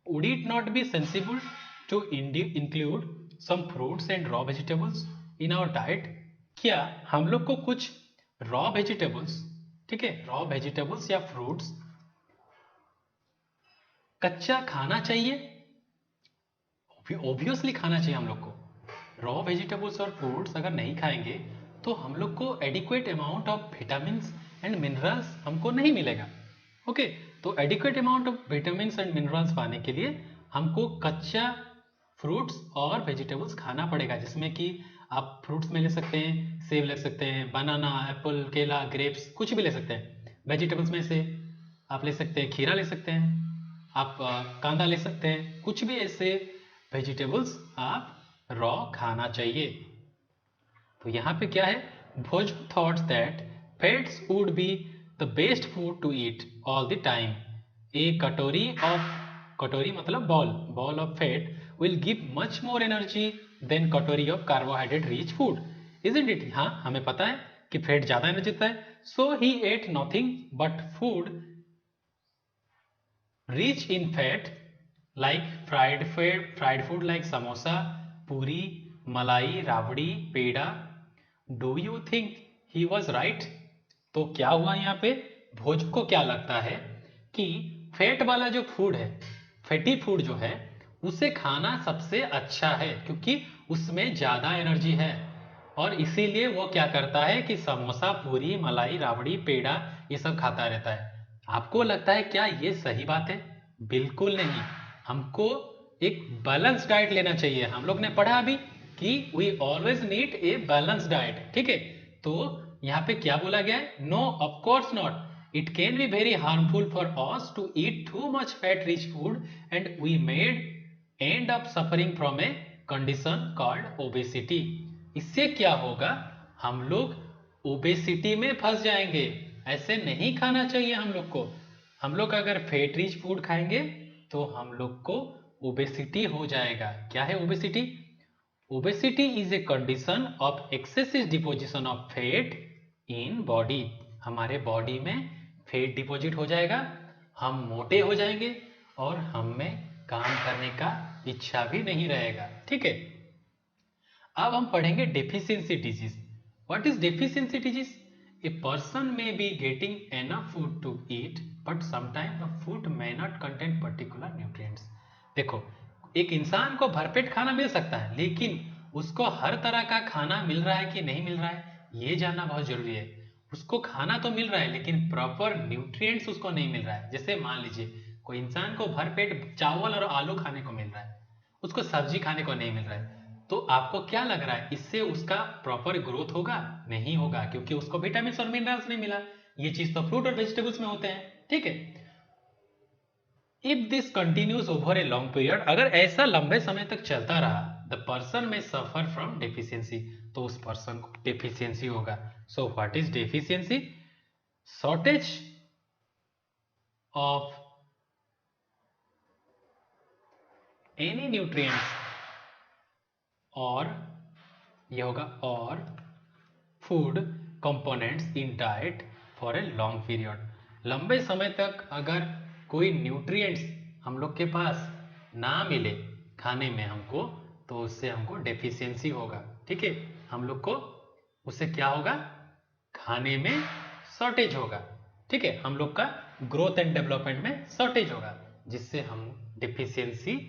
Would it not be sensible to include some fruits and raw vegetables in our diet? क्या हम लोग को कुछ रॉ वेजिटेबल्स, ठीक है, रॉ वेजिटेबल्स या फ्रूट्स कच्चा खाना चाहिए? ऑब्वियसली खाना चाहिए हम लोग को। रॉ वेजिटेबल्स और फ्रूट्स अगर नहीं खाएंगे तो हम लोग को adequate amount of vitamin and minerals हमको नहीं मिलेगा। ओके, तो adequate amount of vitamin and minerals पाने के लिए हमको कच्चा फ्रूट्स और वेजिटेबल्स खाना पड़ेगा, जिसमें कि आप फ्रूट्स में ले सकते हैं, सेब ले सकते हैं, बनाना, एप्पल, केला, ग्रेप्स, कुछ भी ले सकते हैं। वेजिटेबल्स में से आप ले सकते हैं, खीरा ले सकते हैं, आप कांदा ले सकते हैं, कुछ भी ऐसे वेजिटेबल्स आप रॉ खाना चाहिए। तो यहाँ पे क्या है, Bhoj thoughts that fats would be the best food to eat all the time. A katori of, katori मतलब ball of fat will give much more energy than katori of carbohydrate rich food, isn't it? हाँ, हमें पता है कि फैट ज्यादा energy देता है। So he ate nothing but food rich in fat like fried food like samosa, puri, malai, rabdi, peda. Do you think he was right? तो क्या हुआ यहाँ पे, भोज को क्या लगता है कि फैट वाला जो फूड है, फैटी फूड जो है, उसे खाना सबसे अच्छा है क्योंकि उसमें ज्यादा एनर्जी है, और इसीलिए वो क्या करता है कि समोसा, पूरी, मलाई, राबड़ी, पेड़ा ये सब खाता रहता है। आपको लगता है क्या ये सही बात है? बिल्कुल नहीं। हमको एक बैलेंस डाइट लेना चाहिए। हम लोग ने पढ़ा अभी कि we always need a balance diet, ठीक है। तो यहाँ पे क्या बोला गया है, no of course not, it can be very harmful for us to eat too much fat rich food and we made end up suffering from a condition called obesity. इससे क्या होगा, हम लोग ओबेसिटी में फंस जाएंगे। ऐसे नहीं खाना चाहिए हम लोग को। हम लोग अगर फैट रिच फूड खाएंगे तो हम लोग को ओबेसिटी हो जाएगा। क्या है obesity? Obesity is a condition of excessive deposition of fat in body. हमारे बॉडी में फैट डिपॉजिट हो जाएगा, हम मोटे हो जाएंगे और हम में काम करने का इच्छा भी नहीं रहेगा, ठीक है। अब हम पढ़ेंगे deficiency disease. What is deficiency disease? A person may be getting enough food to eat but sometime the food may not contain particular nutrients. देखो, एक इंसान को भरपेट खाना मिल सकता है, लेकिन उसको हर तरह का खाना मिल रहा है कि नहीं मिल रहा है, ये जानना बहुत जरूरी है। उसको खाना तो मिल रहा है लेकिन प्रॉपर न्यूट्रिएंट्स उसको नहीं मिल रहा है। जैसे मान लीजिए कोई इंसान को भरपेट चावल और आलू खाने को मिल रहा है, उसको सब्जी खाने को नहीं मिल रहा है, तो आपको क्या लग रहा है इससे उसका प्रॉपर ग्रोथ होगा? नहीं होगा, क्योंकि उसको विटामिन और मिनरल्स नहीं मिला। ये चीज तो फ्रूट और वेजिटेबल्स में होते हैं, ठीक है। If this continues over a long period, अगर ऐसा लंबे समय तक चलता रहा, द पर्सन में सफर फ्रॉम डेफिशिएंसी, तो उस पर्सन को डेफिशिएंसी होगा। So what is deficiency? Shortage of any nutrients और ये होगा और food components in diet for a long period. लंबे समय तक अगर कोई न्यूट्रिएंट्स हम लोग के पास ना मिले खाने में हमको, तो उससे हमको डेफिशिएंसी होगा। ठीक है, हम लोग को उससे क्या होगा, खाने में शॉर्टेज होगा। ठीक है, हम लोग का ग्रोथ एंड डेवलपमेंट में शॉर्टेज होगा, जिससे हम डेफिशिएंसी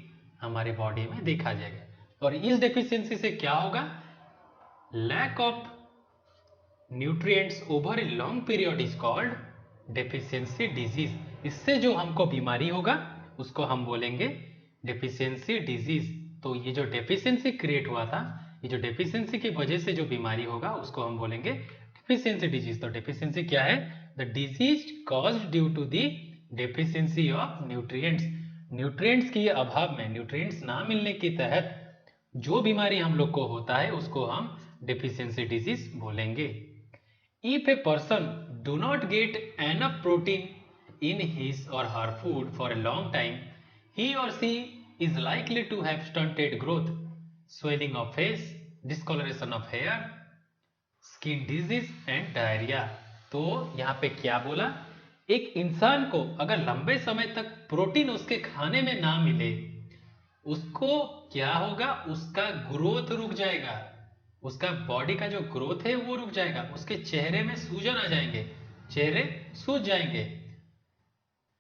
हमारे बॉडी में देखा जाएगा। और इस डेफिशिएंसी से क्या होगा, lack of nutrients over a long period is called deficiency disease. इससे जो हमको बीमारी होगा उसको हम बोलेंगे डेफिशिएंसी डिजीज। तो ये जो डेफिशिएंसी क्रिएट हुआ था, ये जो डेफिशिएंसी की वजह से जो बीमारी होगा उसको हम बोलेंगे डेफिशिएंसी डिजीज। तो डेफिशिएंसी क्या है, the disease caused due to the deficiency of nutrients. Nutrients के अभाव में, न्यूट्रिएंट्स ना मिलने के तहत जो बीमारी हम लोग को होता है उसको हम डेफिशिएंसी डिजीज बोलेंगे। If a person do not get enough protein in his or her food for a long time, he or she is likely to have stunted growth, swelling of face, discoloration of hair, skin disease and diarrhea। तो यहाँ पे क्या बोला, एक इंसान को अगर लंबे समय तक प्रोटीन उसके खाने में ना मिले, उसको क्या होगा, उसका ग्रोथ रुक जाएगा, उसका बॉडी का जो ग्रोथ है वो रुक जाएगा, उसके चेहरे में सूजन आ जाएंगे, चेहरे सूज जाएंगे।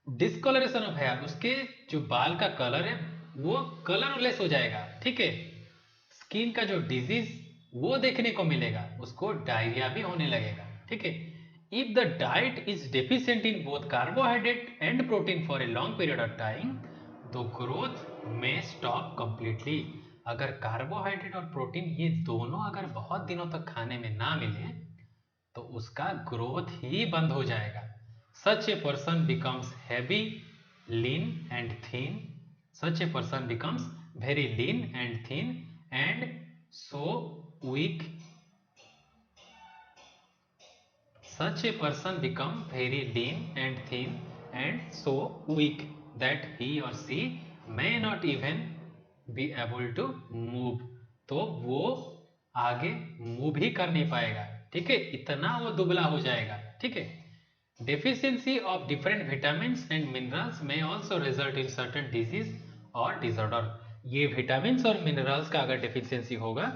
डिस्कलरेशन ऑफ हेयर, उसके जो बाल का कलर है वो कलरलेस हो जाएगा। ठीक है, स्किन का जो डिजीज वो देखने को मिलेगा, उसको डायरिया भी होने लगेगा। ठीक है, if the diet is deficient in both carbohydrate and protein for a long period of time, the growth में स्टॉप कंप्लीटली। अगर कार्बोहाइड्रेट और प्रोटीन ये दोनों अगर बहुत दिनों तक खाने में ना मिले तो उसका ग्रोथ ही बंद हो जाएगा। Such a person becomes heavy, lean and thin, such a person becomes very lean and thin and so weak, such a person become very lean and thin and so weak that he or she may not even be able to move। तो वो आगे move ही कर नहीं पाएगा। ठीक है, इतना वो दुबला हो जाएगा। ठीक है, deficiency of different vitamins and minerals में also result in certain disease और डिसऑर्डर। ये विटामिन्स और मिनरल्स का अगर डेफिशिएंसी होगा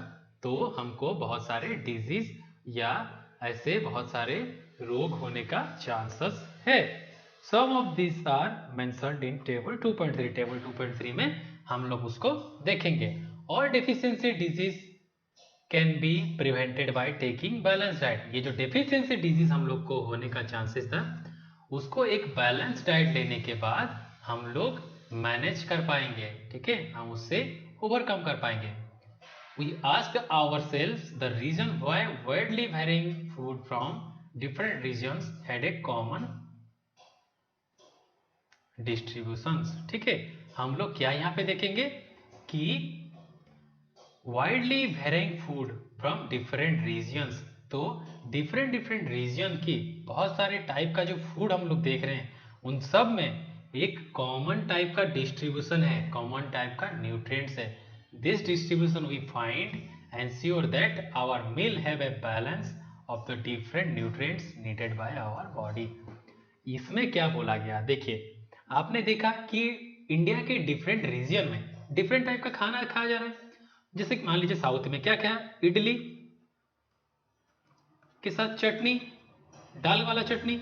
तो हमको बहुत सारे डिजीज या ऐसे बहुत सारे रोग होने का चांसेस है। Some of this are mentioned in table 2.3। Table 2.3 में हम लोग उसको देखेंगे। और deficiency disease can be prevented by taking balance diet. ये जो डेफिशिएंसी डिजीज हम लोग को होने का चांसेस था, उसको एक बैलेंस डाइट लेने के बाद हम लोग मैनेज कर पाएंगे। ठीक है, हम उससे ओवरकम कर पाएंगे। We asked ourselves the reason why widely varying food from different regions had a common distributions। ठीक है, हम लोग क्या यहाँ पे देखेंगे कि widely varying food from different regions, तो डिफरेंट रीजन की बहुत सारे टाइप का जो फूड हम लोग देख रहे हैं उन सब में एक कॉमन टाइप का डिस्ट्रीब्यूशन है, कॉमन टाइप का न्यूट्रिएंट्स है। This distribution we find ensure that our meal have a balance of the different nutrients needed by our body। इसमें क्या बोला गया, देखिए आपने देखा कि इंडिया के डिफरेंट रीजन में डिफरेंट टाइप का खाना खाया जा रहा है। जैसे मान लीजिए साउथ में क्या खाया, इडली के साथ चटनी, दाल वाला चटनी।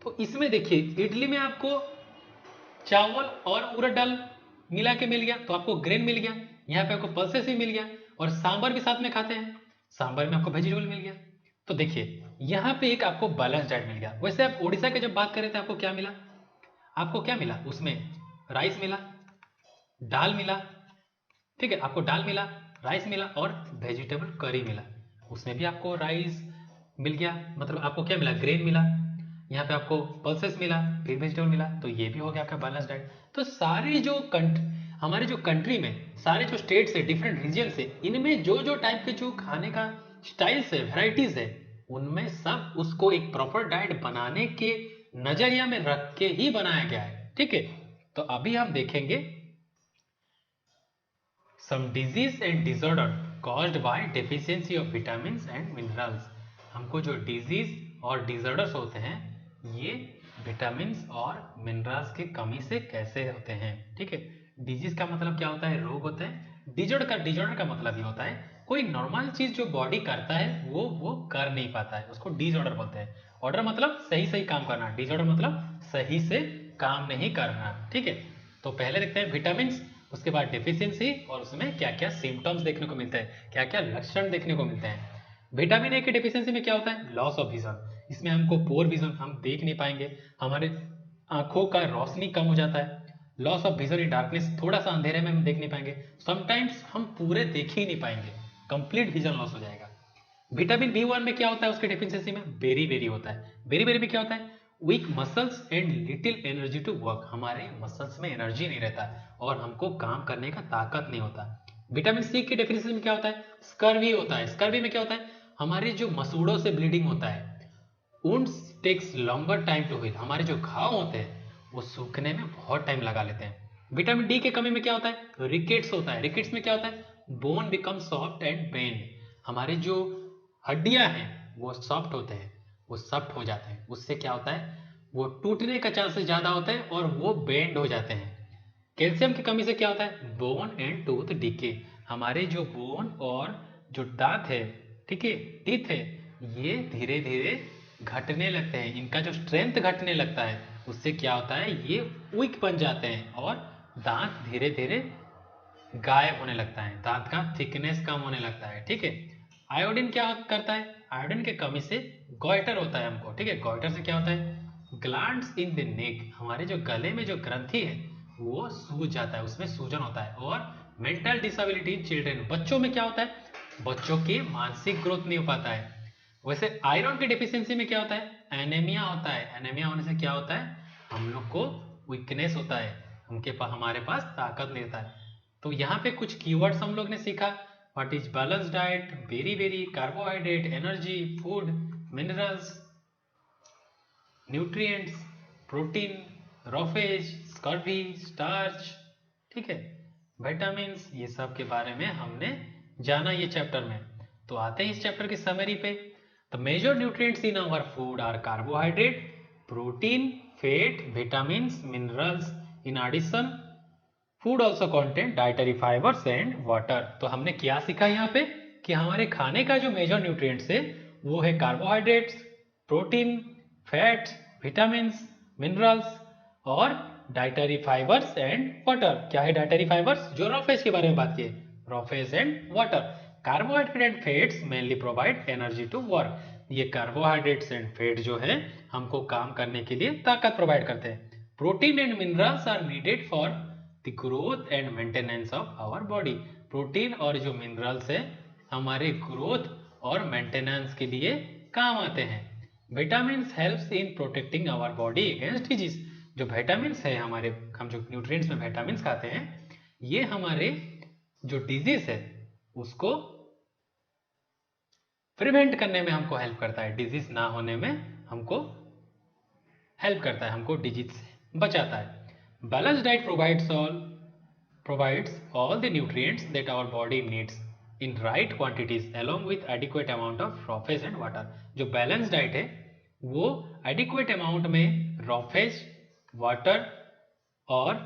तो इसमें देखिए इडली में आपको चावल और उड़द दाल मिला के मिल गया, तो आपको ग्रेन मिल गया। यहाँ पे आपको पल्सेस भी मिल गया और सांबर भी साथ में खाते हैं, सांबर में आपको वेजिटेबल मिल गया। तो देखिए यहाँ पे एक आपको बैलेंस डाइट मिल गया। वैसे आप उड़ीसा के जब बात करें तो आपको क्या मिला, आपको क्या मिला, उसमें राइस मिला, दाल मिला। ठीक है, आपको दाल मिला, राइस मिला और वेजिटेबल करी मिला। उसमें भी आपको राइस मिल गया, मतलब आपको क्या मिला, ग्रेन मिला। यहाँ पे आपको पल्सेस मिला, फिर वेजिटेबल मिला, तो ये भी हो गया आपका बैलेंस डाइट। तो सारे जो हमारे जो कंट्री में सारे जो स्टेट्स है, डिफरेंट रीजन से, इनमें जो जो टाइप के जो खाने का स्टाइल्स है, वेराइटीज है, उनमें सब उसको एक प्रॉपर डाइट बनाने के नजरिया में रख के ही बनाया गया है। ठीक है, तो अभी हम देखेंगे some disease and disorder caused by deficiency of vitamin and minerals. हमको जो डिजीज और डिसऑर्डर्स होते हैं ये विटामिन और मिनरल्स की कमी से कैसे होते हैं। ठीक है, डिजीज का मतलब क्या होता है, रोग होते हैं। डिसऑर्डर का मतलब ये होता है कोई नॉर्मल चीज जो बॉडी करता है वो कर नहीं पाता है, उसको डिसऑर्डर बोलते हैं। ऑर्डर मतलब सही काम करना, डिसऑर्डर मतलब सही से काम नहीं करना। ठीक है, तो पहले देखते हैं विटामिन, उसके बाद डेफिशिएंसी और उसमें क्या क्या सिम्टम्स देखने को मिलते हैं, क्या क्या लक्षण देखने को मिलते हैं। विटामिन ए की डेफिशिएंसी में क्या होता है, लॉस ऑफ विजन। इसमें हमको पोर विजन, हम देख नहीं पाएंगे, हमारे आंखों का रोशनी कम हो जाता है। Loss of vision in darkness, थोड़ा सा अंधेरे में हम देख नहीं पाएंगे। समटाइम्स हम पूरे देख ही नहीं पाएंगे, कंप्लीट विजन लॉस हो जाएगा। विटामिन बी1 में क्या होता है उसके डेफिशिएंसी में, बेरी होता है। बेरी में क्या होता है, weak muscles and little energy to work. हमारे मसल्स में एनर्जी नहीं रहता और हमको काम करने का ताकत नहीं होता। विटामिन सी की डेफिशिएंसी में क्या होता है, स्कर्वी होता है। स्कर्वी में क्या होता है, हमारे जो मसूड़ों से ब्लीडिंग होता है, wounds takes longer time to heal. हमारे जो घाव होते हैं वो सूखने में बहुत टाइम लगा लेते हैं। विटामिन डी की कमी में क्या होता है, रिकेट्स होता है। रिकेट्स में क्या होता है, bone become soft and bend. हमारे जो हड्डियां हैं वो सॉफ्ट होते हैं, वो सॉफ्ट हो जाते हैं। उससे क्या होता है, वो टूटने का चांसेस ज्यादा होता है और वो बेंड हो जाते हैं। कैल्शियम की कमी से क्या होता है, बोन एंड टूथ डिके। हमारे जो बोन और जो दांत है, ठीक है, टीथ है, ये धीरे धीरे घटने लगते हैं। इनका जो स्ट्रेंथ घटने लगता है, उससे क्या होता है, ये वीक बन जाते हैं और दांत धीरे धीरे गायब होने लगता है, दांत का थिकनेस कम होने लगता है। ठीक है, आयोडीन क्या करता है, आयोडीन की कमी से गॉइटर होता है हमको। ठीक है, गॉइटर से क्या होता है, ग्लैंड्स इन द नेक। हमारे जो गले में जो ग्रंथि है वो सूज जाता है, उसमें सूजन होता है। और मेंटल डिसेबिलिटी इन चिल्ड्रेन, बच्चों में क्या होता है, बच्चों की मानसिक ग्रोथ नहीं हो पाता है। वैसे आयरन की डेफिशिएंसी में क्या होता है, एनीमिया होता है। एनीमिया होने से क्या होता है, हम लोग को वीकनेस होता है, हमारे पास ताकत नहीं होता है। तो यहाँ पे कुछ कीवर्ड्स हम लोग ने सीखा। What is balance diet, beri, carbohydrate, energy, food, minerals, nutrients, protein, roughage, scurvy, starch, ठीक है, विटामिन, ये सब के बारे में हमने जाना ये चैप्टर में। तो आते हैं इस चैप्टर की समरी पे। The major nutrients in our food are carbohydrate, protein, fat, vitamins, minerals. In addition food also content dietary fibres and water. तो हमने क्या सीखा यहाँ पे कि हमारे खाने का जो मेजर न्यूट्रिएंट्स है वो है carbohydrates, protein, fats, vitamins, minerals और डाइटरी फाइबर्स एंड वाटर। क्या है डाइटरी फाइबर्स, जो रॉफेज के बारे में बात किए, roughage and water. Carbohydrate and fats mainly provide energy to work. ये कार्बोहाइड्रेट्स एंड फैट जो है हमको काम करने के लिए ताकत प्रोवाइड करते हैं। Protein and minerals are needed for the growth and maintenance of our body. Protein और जो मिनरल्स है हमारे ग्रोथ और मेंटेनेंस के लिए काम आते हैं। Vitamins helps in protecting our body against disease. जो विटामिन्स है हमारे, हम जो न्यूट्रिएंट्स में विटामिन्स खाते हैं, ये हमारे जो डिजीज है उसको प्रिवेंट करने में हमको हेल्प करता है, डिजीज ना होने में हमको हेल्प करता है, हमको डिजीज से बचाता है। Balanced diet provides all the nutrients that our body needs in right quantities along with adequate amount of rawphage and water। जो बैलेंस डाइट है वो adequate amount में rawphage, वाटर और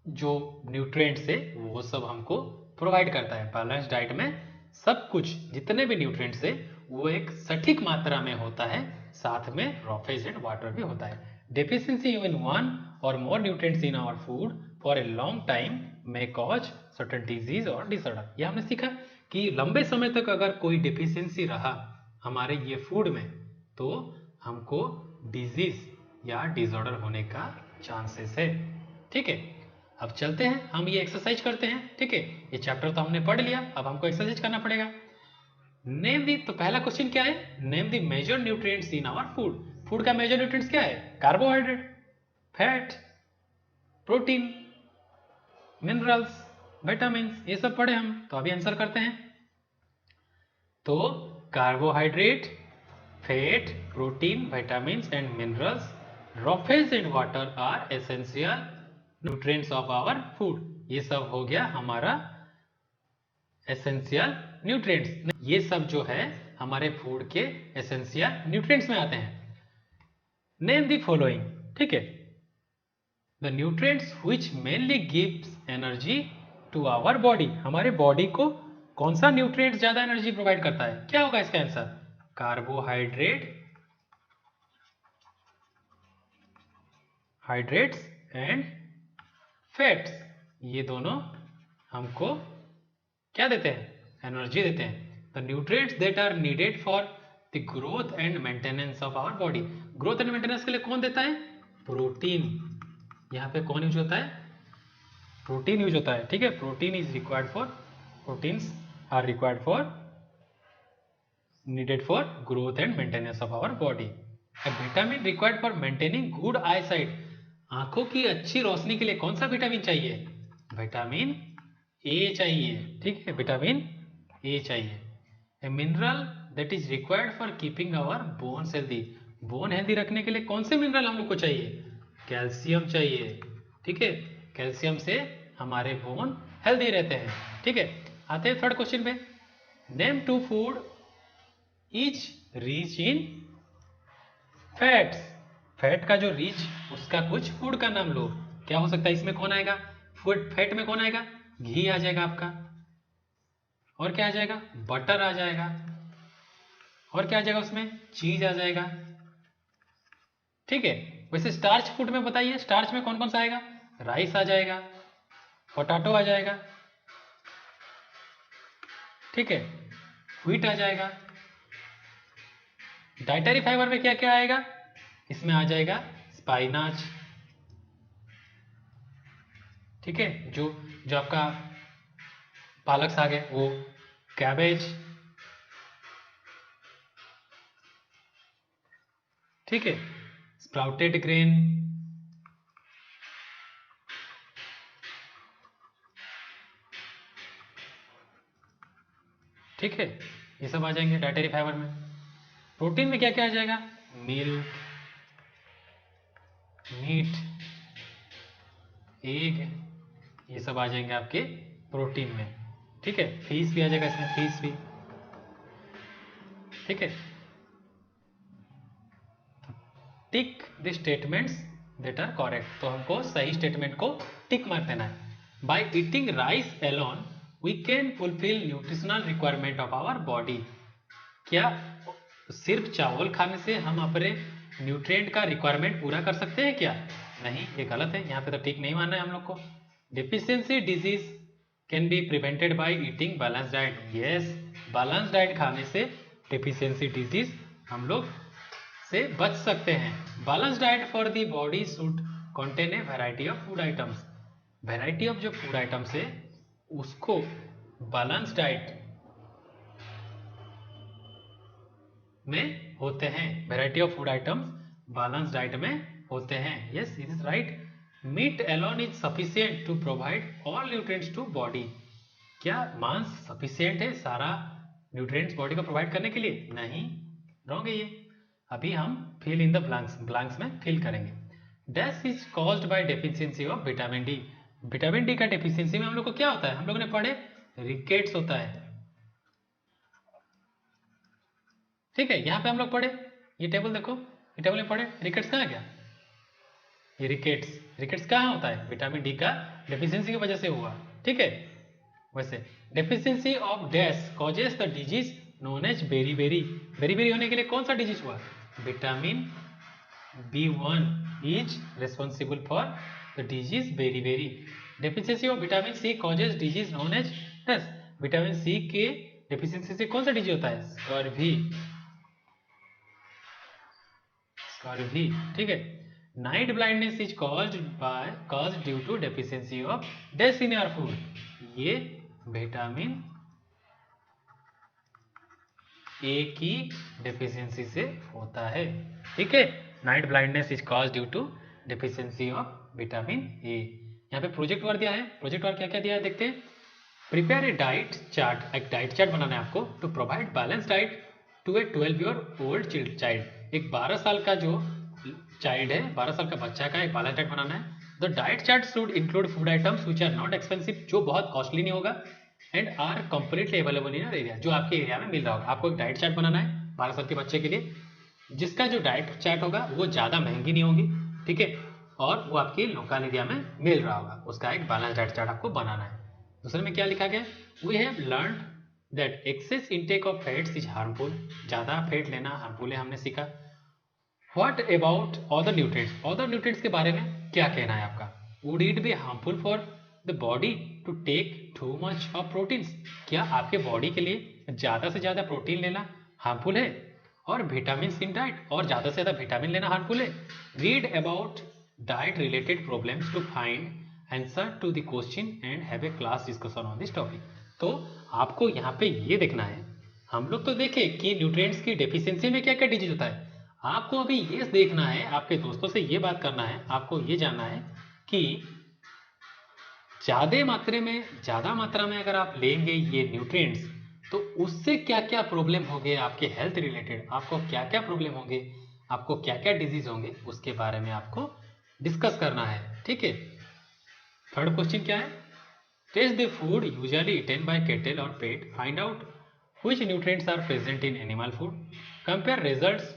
जो न्यूट्रिएंट्स है वो सब हमको प्रोवाइड करता है। बैलेंस डाइट में सब कुछ जितने भी न्यूट्रिएंट्स है वो एक सटीक मात्रा में होता है, साथ में rawphage एंड वाटर भी होता है। Deficiency in one or more nutrients in our food for a long time may cause certain disease or disorder। ये हमने सीखा कि लंबे समय तक अगर कोई डेफिशिएंसी रहा हमारे ये फूड में तो हमको डिजीज या डिसऑर्डर होने का चांसेस है। ठीक है, अब चलते हैं, हम ये एक्सरसाइज करते हैं। ठीक है, ये चैप्टर तो हमने पढ़ लिया, अब हमको एक्सरसाइज करना पड़ेगा। नेम दी, तो पहला क्वेश्चन क्या है, name the major nutrients in our food. Food का मेजर न्यूट्रिएंट्स क्या है, carbohydrate, fat, protein, minerals, vitamins, ये सब पढ़े हम। तो अभी आंसर करते हैं। तो carbohydrate, fat, protein, vitamins and minerals, rawphage and water are essential nutrients of our food. ये सब हो गया हमारा एसेंशियल न्यूट्रिएंट्स, ये सब जो है हमारे फूड के एसेंशियल न्यूट्रिएंट्स में आते हैं। नेम दी फॉलोइंग, ठीक है। The nutrients which mainly gives energy to our body, हमारे बॉडी को कौन सा न्यूट्रिएंट्स ज्यादा एनर्जी प्रोवाइड करता है? क्या होगा इसका answer? Carbohydrate, hydrates and fats, ये दोनों हमको क्या देते हैं? एनर्जी देते हैं। The nutrients that are needed for the growth and maintenance of our body, growth and maintenance के लिए कौन देता है? प्रोटीन। यहाँ पे कौन यूज होता है? प्रोटीन यूज होता है, ठीक है। Protein is required for, proteins are required for, needed for growth and maintenance of our body. A vitamin required for maintaining good eyesight, आंखों की अच्छी रोशनी के लिए कौन सा विटामिन चाहिए? विटामिन ए चाहिए, ठीक है, विटामिन ए चाहिए। A mineral that is required for keeping our bones healthy, bone healthy रखने के लिए कौन से मिनरल हम लोग को चाहिए? कैल्शियम चाहिए, ठीक है। कैल्शियम से हमारे बोन हेल्दी रहते हैं, ठीक है। आते हैं थर्ड क्वेश्चन पे। Name two food is rich in fats, fat का जो रिच, उसका कुछ फूड का नाम लो। क्या हो सकता है इसमें? कौन आएगा? फूड फैट में कौन आएगा? घी आ जाएगा आपका, और क्या आ जाएगा? बटर आ जाएगा, और क्या आ जाएगा उसमें? चीज आ जाएगा, ठीक है। वैसे स्टार्च फूड में बताइए, स्टार्च में कौन कौन सा आएगा? राइस आ जाएगा, पोटैटो आ जाएगा, ठीक है, व्हीट आ जाएगा। डाइटरी फाइबर में क्या क्या आएगा? इसमें आ जाएगा स्पाइनाच, ठीक है, जो जो आपका पालक साग है वो, कैबेज, ठीक है, स्प्राउटेड ग्रेन, ठीक है, ये सब आ जाएंगे डाइटरी फाइबर में। प्रोटीन में क्या क्या आ जाएगा? मिल्क, मीट, एग, ये सब आ जाएंगे आपके प्रोटीन में, ठीक है। फिश भी आ जाएगा इसमें, फिश भी, ठीक है। Tick the statements that are correct, तो हमको सही स्टेटमेंट को टिक मार देना है। By eating rice alone we can fulfil nutritional requirement of our body, क्या सिर्फ चावल खाने से हम अपने न्यूट्रिएंट का रिक्वायरमेंट पूरा कर सकते हैं क्या? नहीं, ये गलत है, यहाँ पे तो टिक नहीं मानना है हम लोग को। Deficiency disease can be prevented by eating balance diet, yes, balance diet खाने से डेफिशिएंसी डिजीज हम लोग से बच सकते हैं। Balance diet for the body should contain a variety of food items, variety of जो फूड आइटम्स है उसको बैलेंस डाइट में होते हैं, variety of food items balance diet में होते हैं, yes it is right. Meat alone is sufficient to provide all nutrients to body, क्या मांस सफिशिएंट है सारा न्यूट्रिएंट्स बॉडी को प्रोवाइड करने के लिए? नहीं, रॉन्ग है ये। अभी हम fill in the blanks, blanks में फिल करेंगे। Dash is caused by deficiency of vitamin D, vitamin D का डेफिशिएंसी में हम लोग को क्या होता है? हम लोग ने पढ़े रिकेट्स होता है, ठीक है। यहाँ पे हम लोग पढ़े, ये टेबल देखो, ये टेबल में पढ़े रिकेट्स कहाँ गया? ये रिकेट्स, रिकेट्स कहाँ होता है? विटामिन डी का डेफिशिएंसी की वजह से हुआ, ठीक है। वैसे deficiency of dash causes the disease known as beriberi, beriberi होने के लिए कौन सा डिजीज हुआ? Vitamin B1 is responsible for the disease beriberi. Deficiency of vitamin C causes disease known as dash, vitamin C के डेफिशिएंसी से कौन सा डिजीज होता है? स्कर्वी, स्कर्वी, ठीक है। Night blindness is caused due to deficiency of dash in our food, ये vitamin A की डेफिशिएंसी से होता है, ठीक है। Night blindness is caused due to deficiency of vitamin A. यहाँ पे प्रोजेक्ट वर्क दिया है, प्रोजेक्ट वर्क क्या क्या दिया है देखते हैं। प्रिपेयर ए डाइट चार्ट, एक डाइट चार्ट बनाना है आपको to provide balance diet to a 12 year old child, एक 12 साल का जो चाइल्ड है, 12 साल का बच्चा का एक बैलेंस डाइट बनाना है। The diet chart should include food items which are not expensive, जो बहुत कॉस्टली नहीं होगा, and are completely available in your area, जो आपके एरिया में मिल रहा होगा। आपको एक डाइट चार्ट बनाना है 12 साल के बच्चे के लिए, जिसका जो डाइट चार्ट होगा वो ज़्यादा महंगी नहीं होगी, ठीक है, और वो आपके लोकल एरिया में मिल रहा होगा। उसका एक बैलेंस डाइट चार्ट आपको बनाना है। दूसरे में क्या लिखा गया, we have learn that excess intake of fats is harmful, ज़्यादा फैट लेना हार्मफुल है, हमने सीखा। What about other nutrients, other nutrients के बारे में क्या कहना है आपका। Would it be harmful for the body to take too much of proteins, क्या आपके बॉडी के लिए ज़्यादा से ज़्यादा प्रोटीन लेना हार्मफुल है। और विटामिन इन डाइट, और ज़्यादा से ज़्यादा विटामिन लेना हार्मफुल है। Read about diet related problems to find answer to the question and have a class discussion on this topic. तो आपको यहाँ पे ये देखना है, हम लोग तो देखें कि न्यूट्रिएंट्स की डेफिशिएंसी में क्या क्या डिजीज होता है, आपको अभी ये देखना है, आपके दोस्तों से ये बात करना है, आपको ये जानना है कि ज़्यादा मात्रा में अगर आप लेंगे ये न्यूट्रिएंट्स तो उससे क्या क्या प्रॉब्लम होंगे आपके हेल्थ रिलेटेड, आपको क्या क्या प्रॉब्लम होंगे, आपको क्या क्या डिजीज होंगे, उसके बारे में आपको डिस्कस करना है, ठीक है। थर्ड क्वेश्चन क्या है, test the food usually eaten by cattle और pet, find out which nutrients are present in animal food, compare results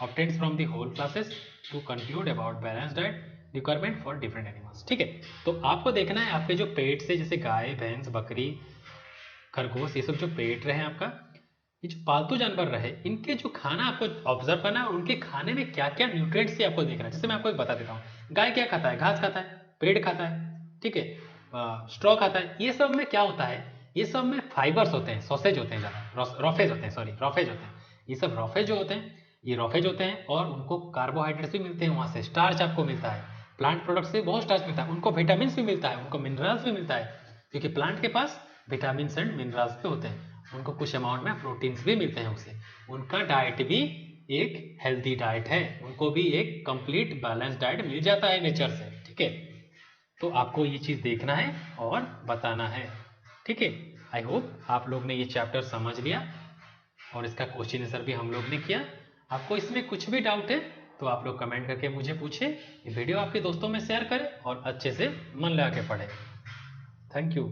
obtained from the whole classes to conclude about balanced diet requirement for different animals, ठीक है। तो आपको देखना है आपके जो पेट से, जैसे गाय, भैंस, बकरी, खरगोश, ये सब जो पेट रहे आपका, ये जो पालतू जानवर रहे, इनके जो खाना आपको ऑब्जर्व करना है, उनके खाने में क्या क्या न्यूट्रिएंट्स आपको देखना है। जैसे मैं आपको एक बता देता हूँ, गाय क्या खाता है, घास खाता है, पेड़ खाता है, ठीक है, स्ट्रॉ खाता है। ये सब में क्या होता है, ये सब में फाइबर्स होते हैं, सॉसेज होते हैं, ज़्यादा रॉफेज होते हैं, सॉरी रॉफेज होते हैं। ये सब रॉफेज जो होते हैं, ये रॉफेज होते हैं, और उनको कार्बोहाइड्रेट्स भी मिलते हैं, वहाँ से स्टार्च आपको मिलता है, प्लांट प्रोडक्ट से बहुत स्टार्च मिलता है, उनको विटामिन भी मिलता है, उनको मिनरल्स भी मिलता है, क्योंकि प्लांट के पास विटामिन एंड मिनरल्स भी होते हैं। उनको कुछ अमाउंट में प्रोटीन्स भी मिलते हैं उससे। उनका डाइट भी एक हेल्दी डाइट है, उनको भी एक कंप्लीट बैलेंस डाइट मिल जाता है नेचर से, ठीक है। तो आपको ये चीज़ देखना है और बताना है, ठीक है। आई होप आप लोग ने ये चैप्टर समझ लिया, और इसका क्वेश्चन आंसर भी हम लोग ने किया। आपको इसमें कुछ भी डाउट है तो आप लोग कमेंट करके मुझे पूछें, ये वीडियो आपके दोस्तों में शेयर करें और अच्छे से मन लगा के पढ़ें। Thank you.